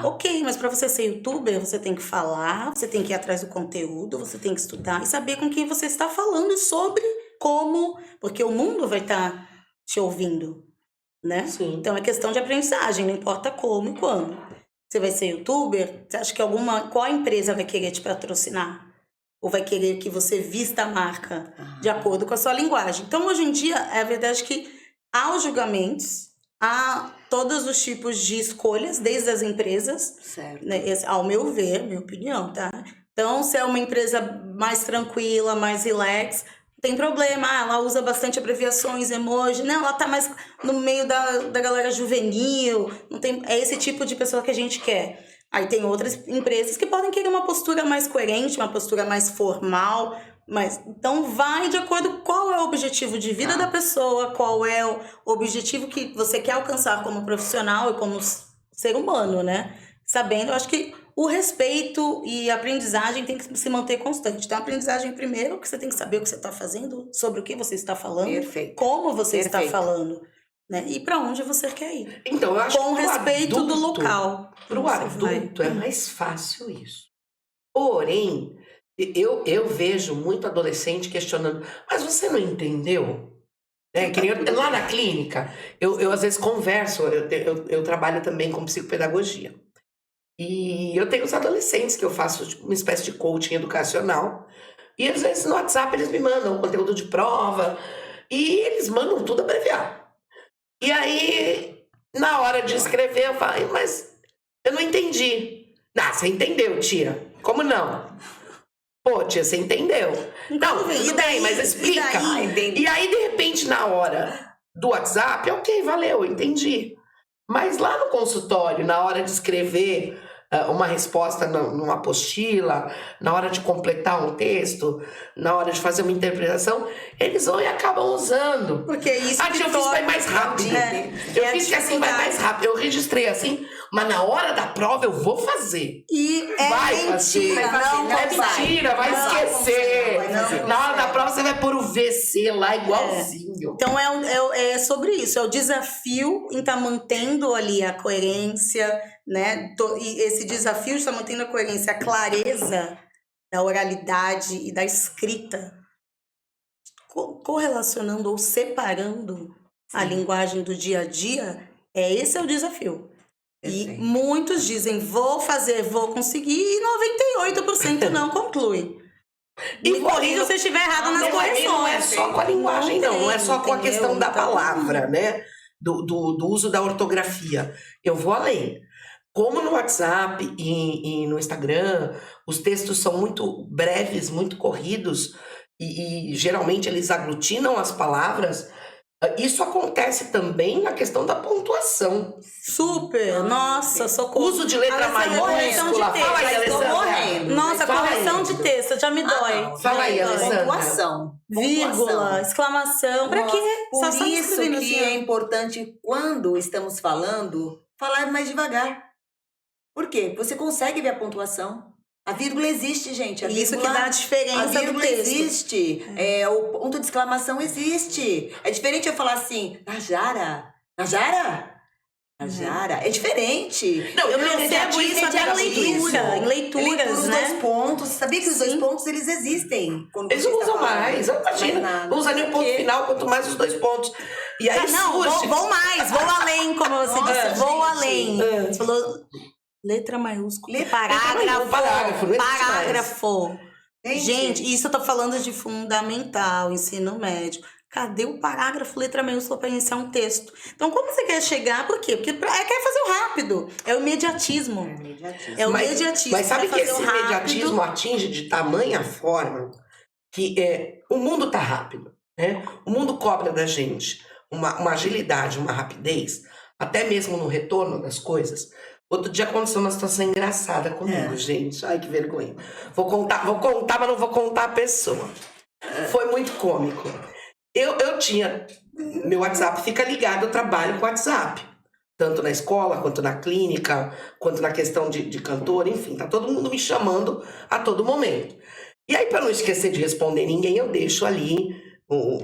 Ok, mas para você ser youtuber, você tem que falar, você tem que ir atrás do conteúdo, você tem que estudar e saber com quem você está falando sobre como, porque o mundo vai estar te ouvindo, né? Sim. Então é questão de aprendizagem, não importa como e quando. Você vai ser youtuber, você acha que qual empresa vai querer te patrocinar? Ou vai querer que você vista a marca de acordo com a sua linguagem? Então hoje em dia, é a verdade que há os julgamentos, há todos os tipos de escolhas, desde as empresas, né, ao meu ver, minha opinião, tá? Então, se é uma empresa mais tranquila, mais relax, não tem problema, ela usa bastante abreviações, emoji, não, ela tá mais no meio da galera juvenil, não tem, é esse tipo de pessoa que a gente quer. Aí tem outras empresas que podem querer uma postura mais coerente, uma postura mais formal, mas então vai de acordo com qual é o objetivo de vida da pessoa, qual é o objetivo que você quer alcançar como profissional e como ser humano, né? Sabendo, eu acho que o respeito e a aprendizagem tem que se manter constante. Então, a aprendizagem primeiro, que você tem que saber o que você está fazendo, sobre o que você está falando, Perfeito. como você está Perfeito. falando, né? E para onde você quer ir. Então, eu acho Com que respeito do local. Para o Você adulto vai. é mais fácil isso. Porém, eu vejo muito adolescente questionando, mas você não entendeu? Que nem lá na clínica, eu às vezes converso, eu trabalho também com psicopedagogia. E eu tenho os adolescentes que eu faço tipo, uma espécie de coaching educacional. E às vezes no WhatsApp eles me mandam conteúdo de prova. E eles mandam tudo abreviado. E aí, na hora de escrever, eu falo, mas eu não entendi. Ah, você entendeu, tia? Como não? Pô, tia, você entendeu. Não, tudo bem, mas explica. E aí, de repente, na hora do WhatsApp, ok, valeu, entendi. Mas lá no consultório, na hora de escrever uma resposta numa apostila, na hora de completar um texto, na hora de fazer uma interpretação, eles vão e acabam usando. Porque isso tia, eu fiz vai mais rápido. Eu fiz que assim vai mais rápido. Eu registrei assim, mas na hora da prova eu vou fazer. E é vai mentira, fazer. não É mentira, vai esquecer. Na hora da prova você vai pôr o VC lá igualzinho. Então é sobre isso, é o desafio em estar mantendo ali a coerência, né? E esse desafio de estar mantendo a coerência, a clareza da oralidade e da escrita, correlacionando ou separando a linguagem do dia a dia, esse é o desafio. E muitos dizem, vou fazer, vou conseguir, e 98% não conclui. E corrija se eu estiver errado nas correções. Não é só com a linguagem, não é só com a questão da palavra, né? Do uso da ortografia. Eu vou além. Como no WhatsApp e no Instagram, os textos são muito breves, muito corridos, e geralmente eles aglutinam as palavras. Isso acontece também na questão da pontuação. Super! Nossa, socorro. Uso de letra maiúscula. Fala aí, Alessandra. Nossa, correção de texto, já me dói. Fala aí, Alessandra. Pontuação. Vírgula, exclamação. Pra quê? Por isso que assim. é importante, quando estamos falando, falar mais devagar. Por quê? Você consegue ver a pontuação. A vírgula existe, gente. A Isso vírgula, que dá a diferença a vírgula do texto. existe. O ponto de exclamação existe. É diferente eu falar assim, Najara. Najara? Najara. É diferente. Não, eu percebo isso até na leitura. Em leituras, os né? dois pontos. Sabia que os dois pontos, eles existem. Eles não usam mais. Imagina. Não usa nem o ponto final, quanto mais os dois pontos. E aí vou mais. Vou além, como você disse. Vou além. Você falou... Letra maiúscula, parágrafo. Gente, isso eu tô falando de fundamental, ensino médio. Cadê o parágrafo, letra maiúscula para iniciar um texto? Então, como você quer chegar? Por quê? Porque quer fazer o rápido. É o imediatismo. Mas sabe que esse imediatismo atinge de tamanha forma que o mundo tá rápido, né? O mundo cobra da gente uma agilidade, uma rapidez, até mesmo no retorno das coisas. Outro dia aconteceu uma situação engraçada comigo, gente. Ai, que vergonha. Vou contar, mas não vou contar a pessoa. Foi muito cômico. Eu tinha... Meu WhatsApp fica ligado, eu trabalho com WhatsApp. Tanto na escola, quanto na clínica, quanto na questão de cantor, enfim. Tá todo mundo me chamando a todo momento. E aí, para não esquecer de responder ninguém, eu deixo ali,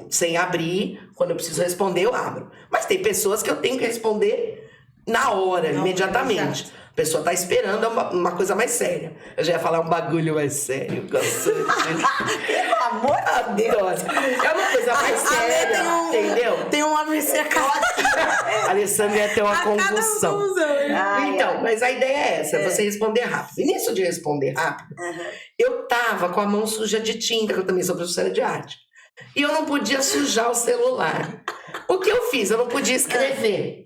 sem abrir. Quando eu preciso responder, eu abro. Mas tem pessoas que eu tenho que responder... na hora, imediatamente. A pessoa tá esperando uma coisa mais séria. Eu já ia falar um bagulho mais sério. Pelo amor de Deus. É uma coisa mais séria, entendeu? Tem um AVC A Alessandra ia ter uma convulsão. Então, mas a ideia é essa, você responder rápido. E nisso de responder rápido, eu tava com a mão suja de tinta, que eu também sou professora de arte. E eu não podia sujar o celular. O que eu fiz? Eu não podia escrever.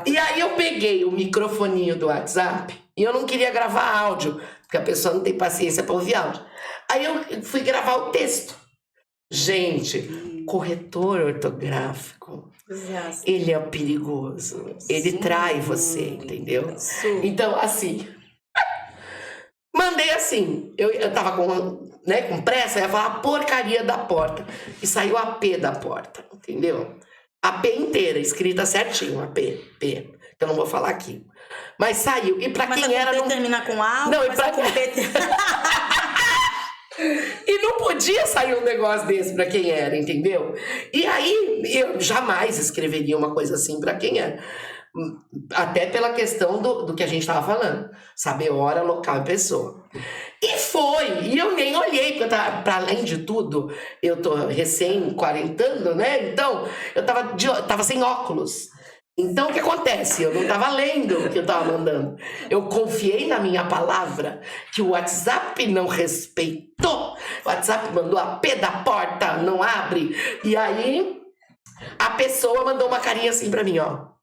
E aí eu peguei o microfoninho do WhatsApp e eu não queria gravar áudio, porque a pessoa não tem paciência para ouvir áudio. Aí eu fui gravar o texto. Gente, corretor ortográfico, ele é perigoso. Ele trai você, entendeu? Então, assim... Mandei assim. Eu tava com pressa, ia falar a porcaria da porta. E saiu a P da porta, entendeu? A P inteira, escrita certinho, a P. Que eu não vou falar aqui. Mas saiu. E pra quem era... Não termina com A? Não, e pra quem... E não podia sair um negócio desse pra quem era, entendeu? E aí, eu jamais escreveria uma coisa assim pra quem era. Até pela questão do que a gente tava falando. Saber hora, local e pessoa. E foi! E eu nem olhei, porque pra além de tudo, eu tô recém-quarentando, né? Então, eu tava sem óculos. Então, o que acontece? Eu não estava lendo o que eu estava mandando. Eu confiei na minha palavra, que o WhatsApp não respeitou. O WhatsApp mandou a P da porta, não abre. E aí, a pessoa mandou uma carinha assim pra mim, ó.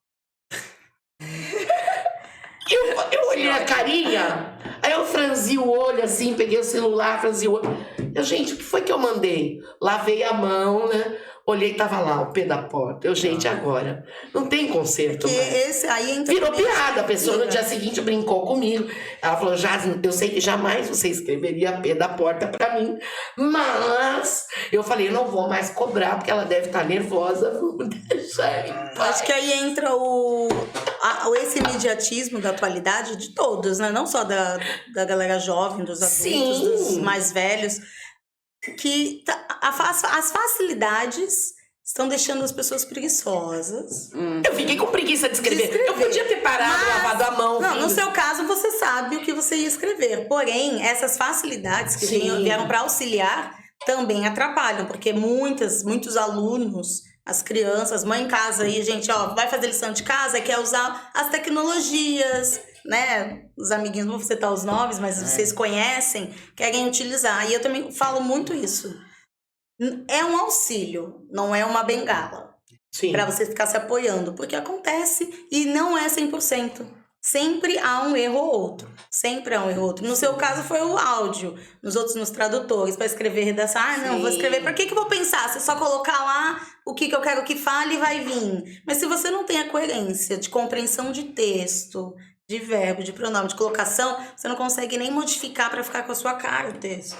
Eu olhei a carinha, aí eu franzi o olho assim, peguei o celular, franzi o olho. Gente, o que foi que eu mandei? Lavei a mão, né? Olhei, tava lá, o P da porta. Gente, agora, não tem conserto mais. Esse aí entra virou piada. A pessoa no dia seguinte brincou comigo. Ela falou, eu sei que jamais você escreveria P da porta pra mim. Mas eu falei, não vou mais cobrar, porque ela deve estar nervosa. Vamos deixar em paz. Acho que aí entra esse imediatismo da atualidade de todos, né? Não só da galera jovem, dos adultos, Sim. dos mais velhos. Que as facilidades estão deixando as pessoas preguiçosas. Eu fiquei com preguiça de escrever. Eu podia ter parado, lavado a mão. Não, no seu caso, você sabe o que você ia escrever. Porém, essas facilidades que vieram para auxiliar também atrapalham. Porque muitos alunos, as crianças, mãe em casa aí, gente, ó, vai fazer lição de casa, quer usar as tecnologias, né? Os amiguinhos, não vou citar os nomes, mas vocês conhecem, querem utilizar. E eu também falo muito isso. É um auxílio, não é uma bengala. Para você ficar se apoiando, porque acontece e não é 100%. Sempre há um erro ou outro. Sempre há um erro ou outro. No seu caso foi o áudio, nos outros nos tradutores, para escrever redação. Não, vou escrever. Para que eu vou pensar? Se só colocar lá o que eu quero que fale, vai vir. Mas se você não tem a coerência de compreensão de texto, de verbo, de pronome, de colocação, você não consegue nem modificar para ficar com a sua cara o texo.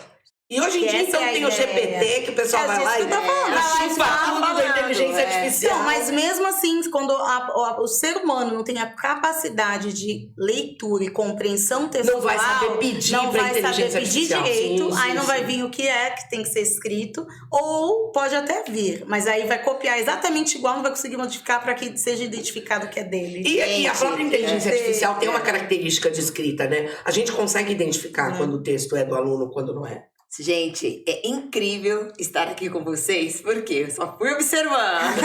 E hoje em dia, então, tem o GPT, que o pessoal vai lá e chupa tudo da inteligência artificial. Não, mas mesmo assim, quando o ser humano não tem a capacidade de leitura e compreensão textual, não vai saber pedir para inteligência artificial. Direito, aí não vai vir o que tem que ser escrito, ou pode até vir, mas aí vai copiar exatamente igual, não vai conseguir modificar para que seja identificado que é dele. E a própria inteligência artificial tem uma característica de escrita, né? A gente consegue identificar quando o texto é do aluno, quando não é. Gente, é incrível estar aqui com vocês, porque eu só fui observando.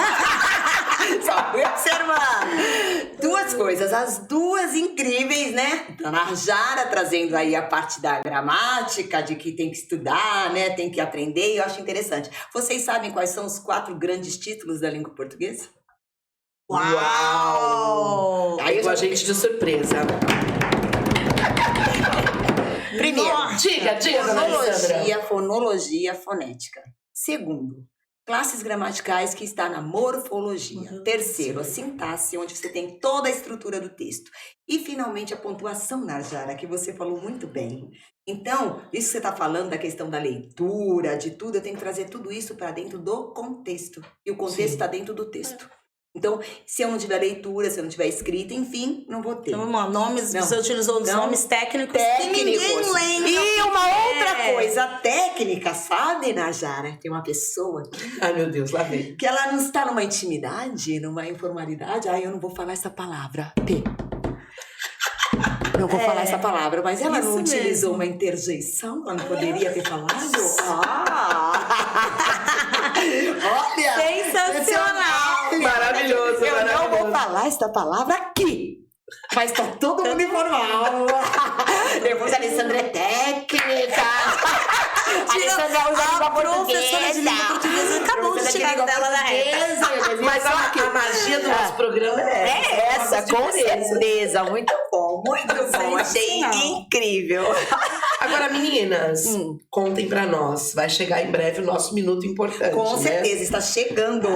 Duas coisas, as duas incríveis, né? A Narjara trazendo aí a parte da gramática, de que tem que estudar, né? Tem que aprender, e eu acho interessante. Vocês sabem quais são os 4 grandes títulos da língua portuguesa? Uau! Aí a gente de surpresa. Primeiro, diga, fonologia fonética. Segundo, classes gramaticais, que está na morfologia. Terceiro, a sintaxe, onde você tem toda a estrutura do texto. E, finalmente, a pontuação, Narjara, que você falou muito bem. Então, isso que você está falando da questão da leitura, de tudo, eu tenho que trazer tudo isso para dentro do contexto. E o contexto está dentro do texto. Então, se eu não tiver leitura, se eu não tiver escrita, enfim, não vou ter. Então, você utilizou os nomes técnicos que ninguém lembra. E uma outra coisa técnica, sabe, Narjara? Tem uma pessoa aqui, ai, meu Deus, lá vem. Que ela não está numa intimidade, numa informalidade. Ai, eu não vou falar essa palavra. P. Não vou falar essa palavra, mas ela não utilizou uma interjeição, ela não poderia ter falado? Olha! Sensacional! Maravilhoso, eu não vou falar essa palavra aqui. Mas tá todo mundo informal. Depois a Alessandra é técnica. A Alessandra usa a língua professora de língua portuguesa acabou de tirar dela da reta. Mas a magia do nosso programa é essa, com certeza. Muito bom, muito bom. Achei incrível. Agora, meninas, contem pra nós. Vai chegar em breve o nosso minuto importante, Com né? certeza, está chegando.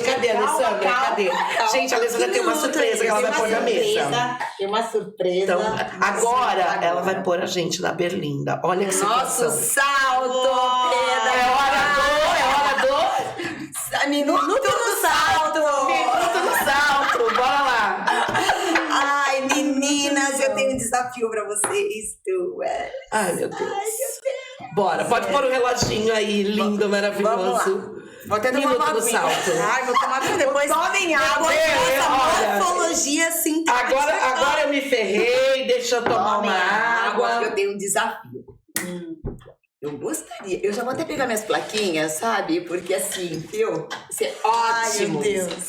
Cadê a Alessandra? Cadê? Gente, a Alessandra tem uma surpresa que ela vai pôr na mesa. Tem uma surpresa. Então, agora ela vai pôr a gente na berlinda. Olha que Nosso situação. salto, Pedro. É hora do... Minuto do salto. Minuto do salto. Bora lá. Ai, meninas, eu tenho um desafio pra vocês duas. Ai, meu Deus. Bora, pode pôr o reloginho aí, lindo, maravilhoso. Vou até tomar Minuto uma do aguinha. salto. Ai, vou tomar depois. Tomem água. Olha, Morfologia assim. agora eu me ferrei, deixa eu tomar Tomem uma água. porque eu tenho um desafio. Eu gostaria. Eu já vou até pegar minhas plaquinhas, sabe? Porque assim, viu? Isso é ótimo. Ai, meu Deus.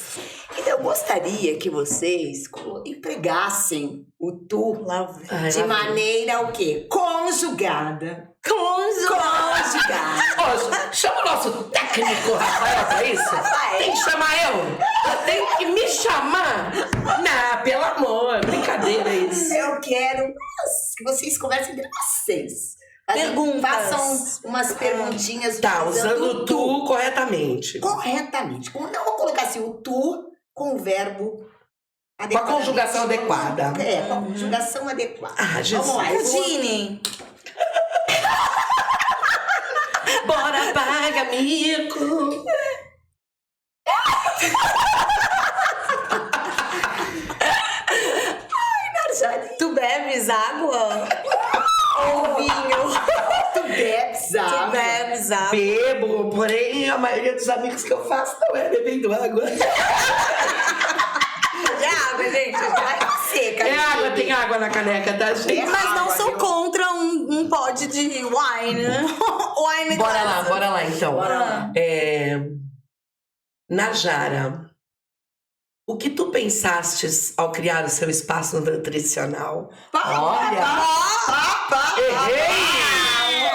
Então eu gostaria que vocês empregassem o tu Lá vem. Ai, de lá vem. maneira o quê? Conjugada. Conjugada. Ô, chama o nosso técnico Rafael pra isso. Rafael. Tem que chamar eu. Tem que me chamar. Não, pelo amor, brincadeira isso. Eu quero que vocês conversem entre vocês. Perguntas. Façam umas perguntinhas. Tá, usando o o tu corretamente. corretamente. Não vou colocar assim o tu com o verbo Com a conjugação adequada. É, com a conjugação adequada. Ah, Jesus. Vamos lá. eu vou- Imagine. Bora, paga, mico. Marjane, Tu bebes água? Ou vinho? tu bebes Tu água. bebes água? Bebo, porém a maioria dos amigos que eu faço não é bebendo água. É água, gente. Vai seca. É água, tem água na caneca, tá, gente? Mas não água, sou viu? contra um pod de wine. Wine Bora lá então. Bora lá. Najara, o que tu pensastes ao criar o seu espaço nutricional? Olha, errei!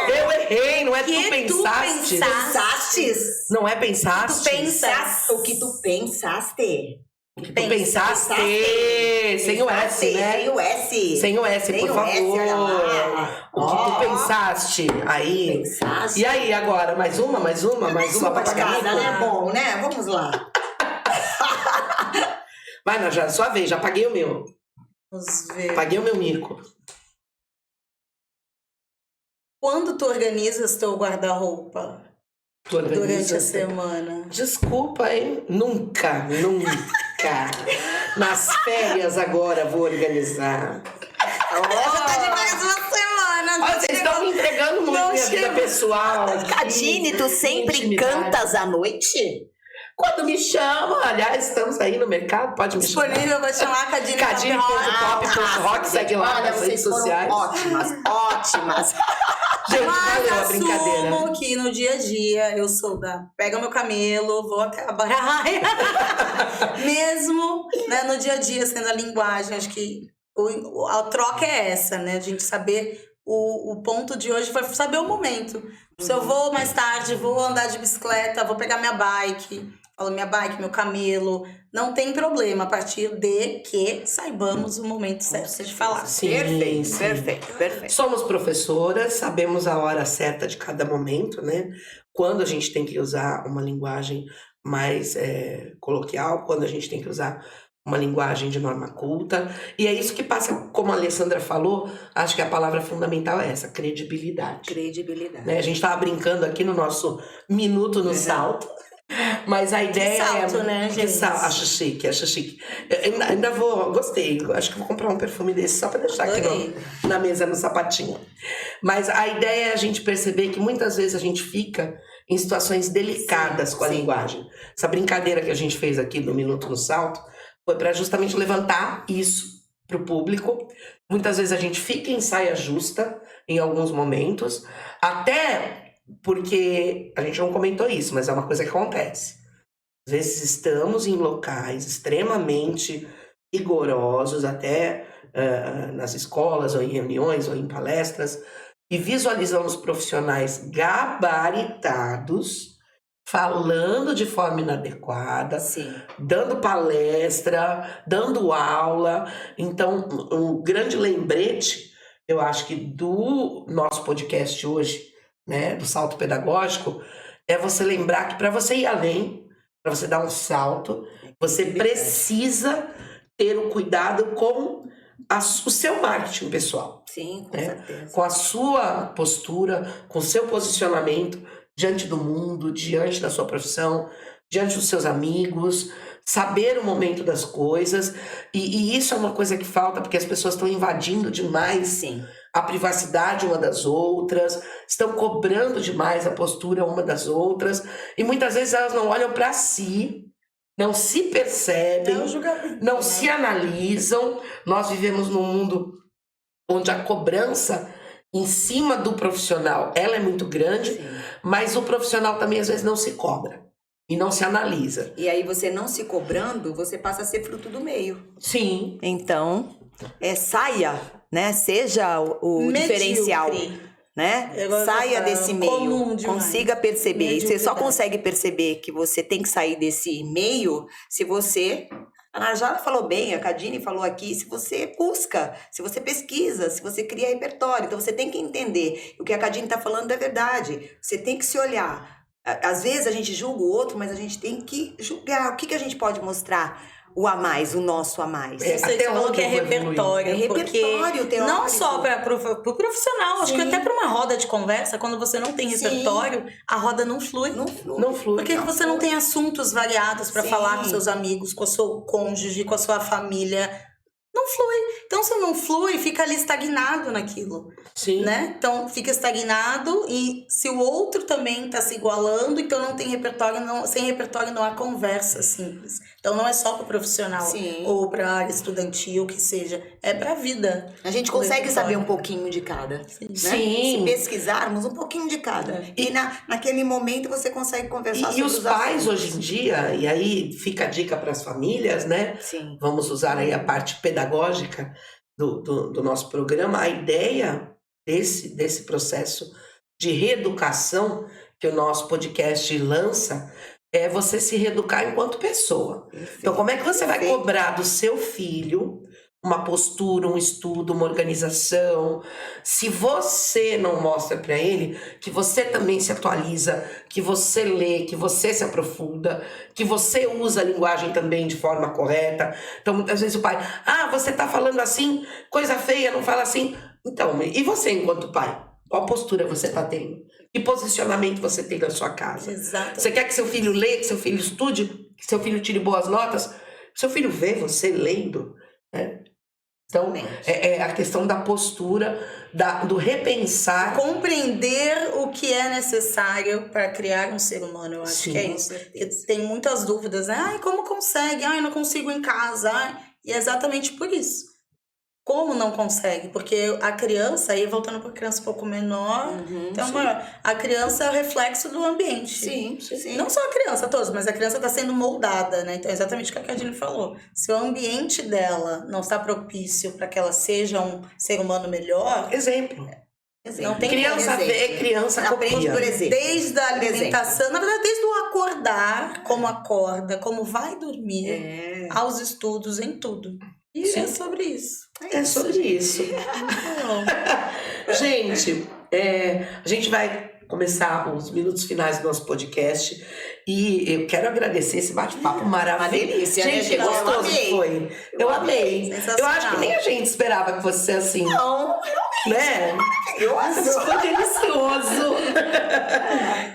Eu errei, não é Que tu tu pensaste. Pensastes? Não é pensaste? Tu pensas. O que tu pensaste? O que tu pensaste. Sem o S, né? Sem o S. Sem o S, Sem por o S, favor. olha lá. O que tu Ó. pensaste aí? Pensaste? E aí, agora? Mais uma pra Sopa de pagar casa, mico? né? Bom, né? Vamos lá. Vai, Najara, sua vez. Já paguei o meu. Vamos ver. Paguei o meu mico. Quando tu organizas teu guarda-roupa Tu durante a organiza? semana? Desculpa, hein? Nunca. Nas férias agora vou organizar. Já tá de mais uma semana. Olha, vocês estão me entregando muito Não minha vida chega. pessoal. Cadine, tu sempre Intimidade. cantas à noite? Quando me chama, aliás, estamos aí no mercado, pode me chamar. Disponível, vou te chamar a Cadine. Cadine.pop.rock, segue lá Olha, nas redes vocês foram sociais. ótimas. Gente, Mas valeu a brincadeira. assumo que no dia a dia eu sou da pega meu camelo, vou até a baraia. Mesmo né, no dia a dia, sendo a linguagem, acho que a troca é essa, né? A gente saber o ponto de hoje foi saber o momento. Se eu vou mais tarde, vou andar de bicicleta, vou pegar minha bike. Falo minha bike, meu camelo. Não tem problema, a partir de que saibamos o momento certo de falar. Sim, sim. Perfeito. Somos professoras, sabemos a hora certa de cada momento, né? Quando a gente tem que usar uma linguagem mais coloquial, quando a gente tem que usar uma linguagem de norma culta. E é isso que passa, como a Alessandra falou, acho que a palavra fundamental é essa, credibilidade. Credibilidade. Né? A gente estava brincando aqui no nosso minuto no salto. Mas a ideia salto, é. né, Que gente? salto. Acho chique. Eu ainda vou. Gostei. Acho que vou comprar um perfume desse só para deixar aqui Adorei. na mesa, no sapatinho. Mas a ideia é a gente perceber que muitas vezes a gente fica em situações delicadas com a linguagem. Essa brincadeira que a gente fez aqui no Minuto no Salto foi para justamente levantar isso para o público. Muitas vezes a gente fica em saia justa em alguns momentos, até porque a gente não comentou isso, mas é uma coisa que acontece. Às vezes estamos em locais extremamente rigorosos, até nas escolas, ou em reuniões, ou em palestras, e visualizamos profissionais gabaritados, falando de forma inadequada, Sim. dando palestra, dando aula. Então, um grande lembrete eu acho que do nosso podcast hoje, né, do salto pedagógico, é você lembrar que para você ir além, para você dar um salto, você precisa ter o cuidado com o seu marketing pessoal. Sim, com né? certeza. Com a sua postura, com o seu posicionamento diante do mundo, diante da sua profissão, diante dos seus amigos, saber o momento das coisas. E isso é uma coisa que falta, porque as pessoas estão invadindo demais Sim. a privacidade uma das outras, estão cobrando demais a postura uma das outras, e muitas vezes elas não olham para si, não se percebem, não se analisam. Nós vivemos num mundo onde a cobrança em cima do profissional, ela é muito grande, Sim. mas o profissional também às vezes não se cobra e não se analisa. E aí você não se cobrando, você passa a ser fruto do meio. Sim. Então, saia, né? Seja o diferencial, né? Saia desse meio, consiga perceber. E você só consegue perceber que você tem que sair desse meio se você... A Najara falou bem, a Cadine falou aqui, se você busca, se você pesquisa, se você cria repertório. Então você tem que entender. O que a Cadine está falando é verdade. Você tem que se olhar. Às vezes a gente julga o outro, mas a gente tem que julgar. O que a gente pode mostrar? O a mais, o nosso a mais. Você falou que é repertório. É repertório teórico. Não só para o profissional, acho que até para uma roda de conversa, quando você não tem repertório, a roda não flui. Não flui. Porque você não tem assuntos variados para falar com seus amigos, com o seu cônjuge, com a sua família. Não flui. Então, se não flui, fica ali estagnado naquilo. Sim. Né? Então, fica estagnado, e se o outro também está se igualando, então não tem repertório, sem repertório não há conversa simples. Então, não é só para o profissional ou para a área estudantil, que seja. É para a vida. A gente consegue saber um pouquinho de cada. Né? Se pesquisarmos um pouquinho de cada. E naquele momento você consegue conversar sobre os pais hoje em dia, e aí fica a dica para as famílias, né? Sim. Vamos usar aí a parte pedagógica do nosso programa. A ideia desse processo de reeducação que o nosso podcast lança é você se reeducar enquanto pessoa. Perfeito. Então, como é que você vai cobrar do seu filho uma postura, um estudo, uma organização, se você não mostra para ele que você também se atualiza, que você lê, que você se aprofunda, que você usa a linguagem também de forma correta? Então, muitas vezes o pai, você tá falando assim, coisa feia, não fala assim. Então, e você enquanto pai? Qual postura você tá tendo? Que posicionamento você tem na sua casa? Exato. Você quer que seu filho leia, que seu filho estude, que seu filho tire boas notas? Seu filho vê você lendo, né? Então, é a questão da postura, do repensar. Compreender o que é necessário para criar um ser humano, eu acho que é isso. Tem muitas dúvidas, né? Como consegue? Eu não consigo em casa. E é exatamente por isso. Como não consegue? Porque a criança, aí voltando para a criança um pouco menor, a criança é o reflexo do ambiente. Sim. Não só a criança, todos, mas a criança está sendo moldada, né? Então é exatamente o que a Cadine falou. Se o ambiente dela não está propício para que ela seja um ser humano melhor... Exemplo. Não tem criança vê, criança copia. Por exemplo. Desde a alimentação, na verdade, desde o acordar, como acorda, como vai dormir, aos estudos, em tudo. E é sobre isso. É sobre isso. Gente, a gente vai começar os minutos finais do nosso podcast. E eu quero agradecer esse bate-papo maravilhoso. Uma delícia, gente, né? gostoso foi. Eu amei. Eu acho que nem a gente esperava que fosse assim. Não, né? Foi delicioso.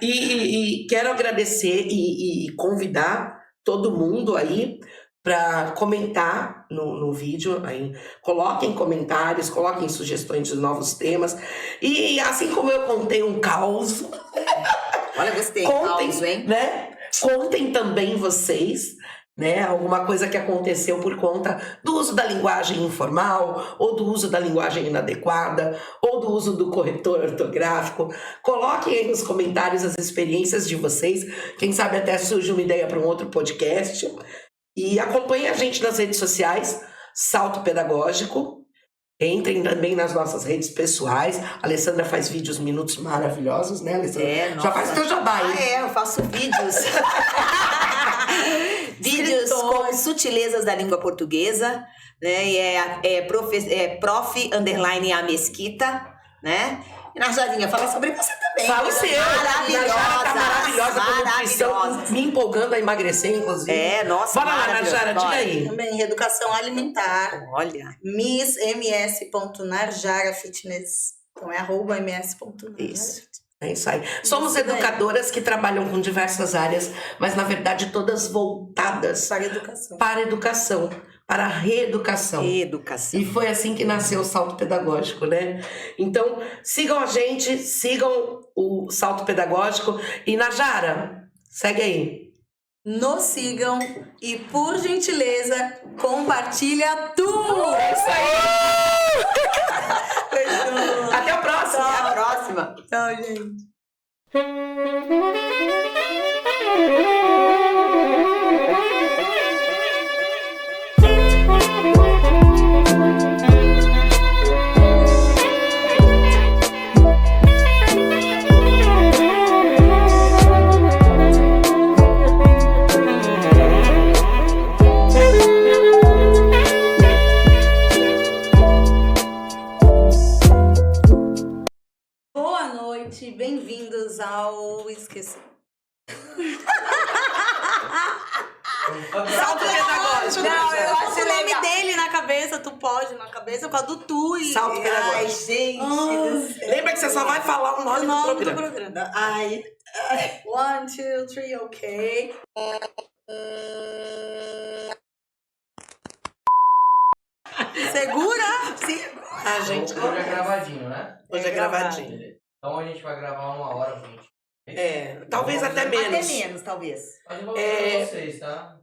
E quero agradecer e convidar todo mundo aí para comentar no vídeo. Aí, coloquem comentários, coloquem sugestões de novos temas. E assim como eu contei um caos... Olha, gostei. Contem, caos, hein? Né? Contem também vocês, né? Alguma coisa que aconteceu por conta do uso da linguagem informal, ou do uso da linguagem inadequada, ou do uso do corretor ortográfico. Coloquem aí nos comentários as experiências de vocês. Quem sabe até surge uma ideia para um outro podcast. E acompanhem a gente nas redes sociais, Salto Pedagógico. Entrem também nas nossas redes pessoais. A Alessandra faz vídeos minutos maravilhosos, né, Alessandra? Já faz teu jabá, hein? Eu faço vídeos. Vídeos Escritor. com sutilezas da língua portuguesa, né? E prof underline a Mesquita, né? E Narjadinha, fala sobre você também. Fala o seu. Maravilhosa. Najara tá maravilhosa com nutrição, Maravilhosa. me empolgando a emagrecer, inclusive. Nossa, Bora lá, maravilhosa. Najara, diga Bora. aí. Também reeducação alimentar. Olha. Miss.ms.narjara Fitness. Então é @ms.narjara. Isso. É isso aí. Somos Isso daí. educadoras que trabalham com diversas áreas, mas na verdade todas voltadas Para educação. para a educação, para a reeducação. Educação. E foi assim que nasceu o Salto Pedagógico, né? Então, sigam a gente, sigam o Salto Pedagógico. E Najara, segue aí. Nos sigam e, por gentileza, compartilha tudo! É isso aí! Beijo. Até o próximo! Até a próxima. Tchau, gente. Boa noite, bem-vindos ao... Esqueci. Salto Pedagógico! Não, eu acho o nome legal. dele na cabeça, tu pode na cabeça, por causa do tu e... Salto Ai, Pedagógico. gente do céu. Lembra que você só vai falar o nome, O nome do do programa. programa. Ai, 1, 2, 3, ok. Segura? Segura. Ah, gente, Hoje é gravadinho, né? hoje é gravadinho. Beleza. Então a gente vai gravar 1h20. É, talvez até até menos. menos, talvez. Mas eu vou É. ver pra vocês, tá?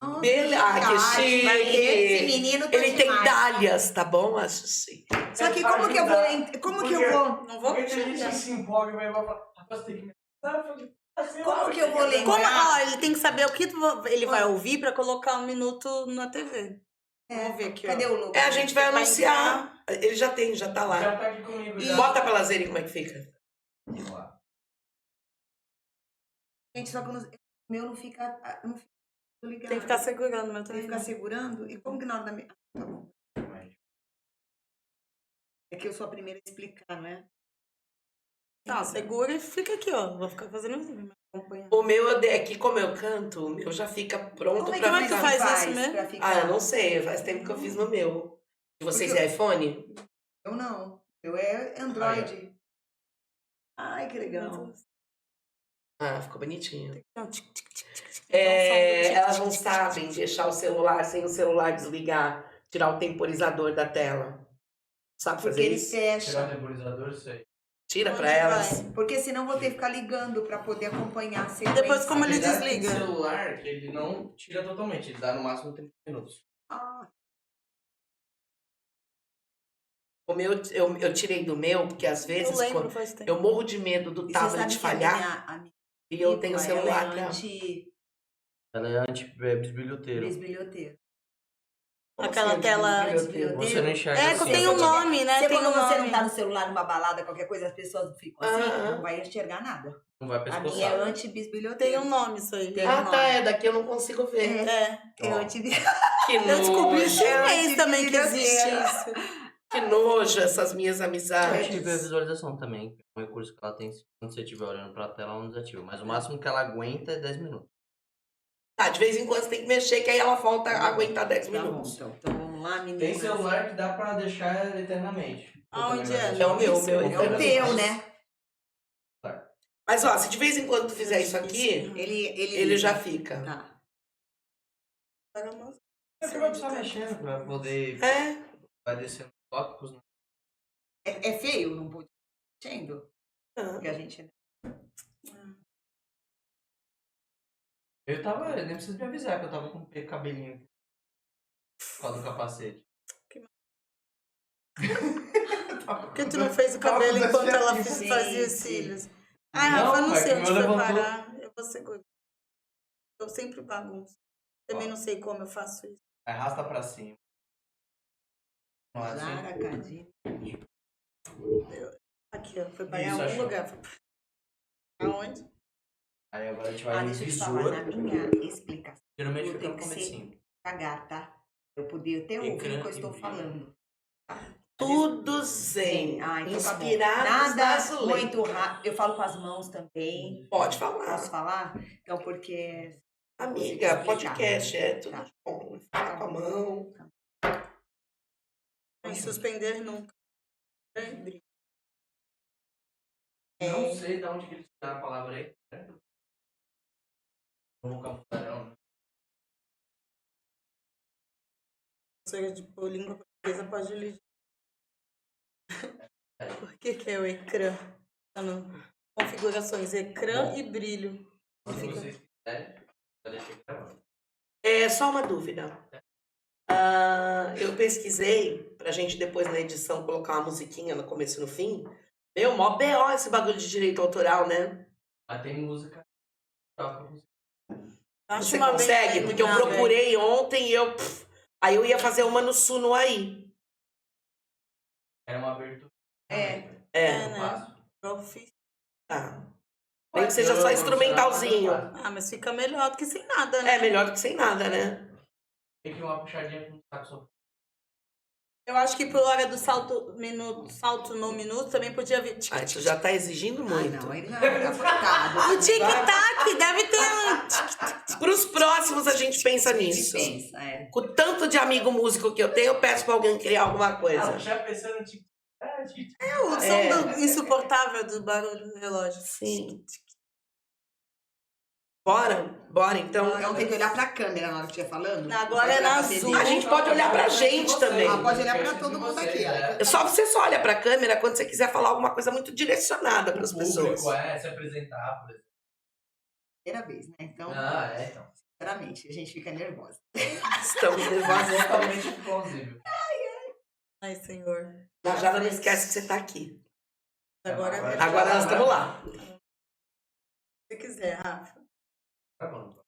Ah, que chique. Esse menino tá Ele tem demais. dálias, tá bom? Acho chique. Só que como que eu vou... Como que eu vou... Não vou Porque tem gente puxar. que se empolga e vai falar, rapaz, tem que me... Como que eu vou lembrar? Como, ó, ele tem que saber o que ele vai ouvir pra colocar 1 minuto na TV. Vamos ver aqui, Cadê ó. o Lucas? É, a gente vai Vai anunciar. Ele já tem, já tá lá. Já tá aqui comigo, E já. bota pra elas verem como é que fica. Vamos lá. Gente, só que o meu não fica... Não fica ligado. Tem que ficar segurando o meu Tem que ficar telefone. segurando? E como que na hora da minha... Tá bom. É que eu sou a primeira a explicar, né? Tá, segura e fica aqui, ó. Vou ficar fazendo assim, me acompanhar. O meu, aqui como eu canto, o meu já fica pronto Como é pra que ficar. faz isso mesmo? pra Ah, ficar? eu não sei, faz tempo que eu fiz no meu. De vocês Porque é iPhone? Eu não. Eu é Android. Ai, que legal. Ah, ficou bonitinho. Não, tic, tic, tic, tic, tic. É, Então, elas som não do tic, tic, sabem tic, tic. deixar o celular sem o celular desligar, tirar o temporizador da tela. Sabe Porque fazer ele isso? Tirar o fecha. temporizador, sei. Tira Onde pra elas. vai? Porque senão vou ter que ficar ligando pra poder acompanhar. Sem Depois, como ele Apesar que desliga? O celular, ele não tira totalmente, ele dá no máximo 30 minutos. Ah, O meu, eu tirei do meu, porque às Eu vezes lembro, quando faz tempo. eu morro de medo do e você sabe tablet que falhar a minha e eu tenho o ela celular é pra... Ela é anti-bisbilhoteira. anti-bisbilhoteira. Aquela Como tela- assim, anti-bisbilhoteira? Você não enxerga É, assim. tem um nome, né? Você, Tem quando um você nome. não tá no celular, numa balada, qualquer coisa, as pessoas ficam assim, Ah. não vai enxergar nada. Não vai A minha é pescoçar. anti-bisbilhoteira. Tem um nome isso aí. Tem. Ah, um tá, nome. é daqui eu não consigo ver. É Ó. anti-bisbilhoteira. Que Eu descobri nojo, esse mês também que existe anti-bisbilhoteira. isso. que nojo essas minhas Eu amizades. ative a visualização também. É um recurso que ela tem. Quando você estiver olhando pra tela, ela não desativa. Mas o máximo que ela aguenta é 10 minutos. Tá, de vez em quando você tem que mexer, que aí ela volta a aguentar 10 Tá bom, minutos. então vamos lá, meninas. Tem celular que dá pra deixar eternamente. Aonde é? É o meu, o meu É o teu, né? Mas ó, se de vez em quando tu fizer isso aqui, ele já fica. Tá. Você vai precisar mexendo pra poder. É. Vai descendo tópicos, né? É feio, não pode mexendo? Ah. Porque a gente... Eu nem preciso me avisar que eu tava com o cabelinho aqui. Por causa do capacete. Por que tu não fez o cabelo enquanto ela fazia os cílios? Ah, Não, Rafa, eu não mas sei o onde meu foi levantou. parar. Eu vou segurar. Eu sempre bagunço. Também não sei como eu faço isso. Arrasta pra cima. Não é assim? Lara, Cadinho. Aqui, ó. Foi parar em Isso, algum achou. lugar. Aonde? Aí agora a gente vai Deixa eu te visor. falar, na minha explicação, Geralmente eu fica tenho no que ser comecinho. devagar, tá? Eu podia até ouvir Ecrã o que eu e estou brilho. falando. Tudo zen. Então tá bom. Inspirados Nada na Azulê. muito rápido. Eu falo com as mãos também. Pode falar. Posso falar? Então, porque... Amiga, explicar. podcast é tudo Tá. de bom. Fala com a mão. Não suspender nunca. Não sei de onde que eles tiraram a palavra aí. No vocabulário, né? Seja de língua portuguesa, pode ler. Por que é o ecrã? Tá no configurações, ecrã e brilho. Se Fica- vocês quiserem, eu deixei gravando. É só uma dúvida. Eu pesquisei pra gente depois na edição colocar uma musiquinha no começo e no fim. Meu, mó BO esse bagulho de direito autoral, né? Mas tem música. Toca música. Acho Você uma consegue? bem- Porque eu Ah, procurei ontem e eu. Aí eu ia fazer uma no Suno aí. Era uma abertura. É. É, né? Fácil. Profi- tá. Nem que seja só instrumentalzinho. Ah, mas fica melhor do que sem nada, né? É melhor do que sem nada, né? Tem que uma puxadinha com o saxofone. Eu acho que por hora do salto no minuto também podia vir. Ai, tu já tá exigindo muito. Não, ele não, tá furtado. O tic-tac deve ter um. Pros próximos a gente pensa nisso. Pensa, é. Com o tanto de amigo músico que eu tenho, eu peço pra alguém criar alguma coisa. Já pensando no tic. É o som insuportável do barulho do relógio. Sim. Bora então. Então tem que olhar pra câmera na hora que estiver falando. Agora Pode é olhar na pra TV. Zoom. A gente pode olhar pra gente também. Pode olhar pra todo mundo aqui, ó. Você só olha pra câmera quando você quiser falar alguma coisa muito direcionada pras pessoas. Se apresentar, por exemplo. Primeira vez, né? Então, Então. sinceramente, a gente fica nervosa. Estamos nervosos. Totalmente plausível. Ai, senhor. Já não esquece que você tá aqui. Agora Agora nós estamos lá. Se quiser, Rafa. Tá bom.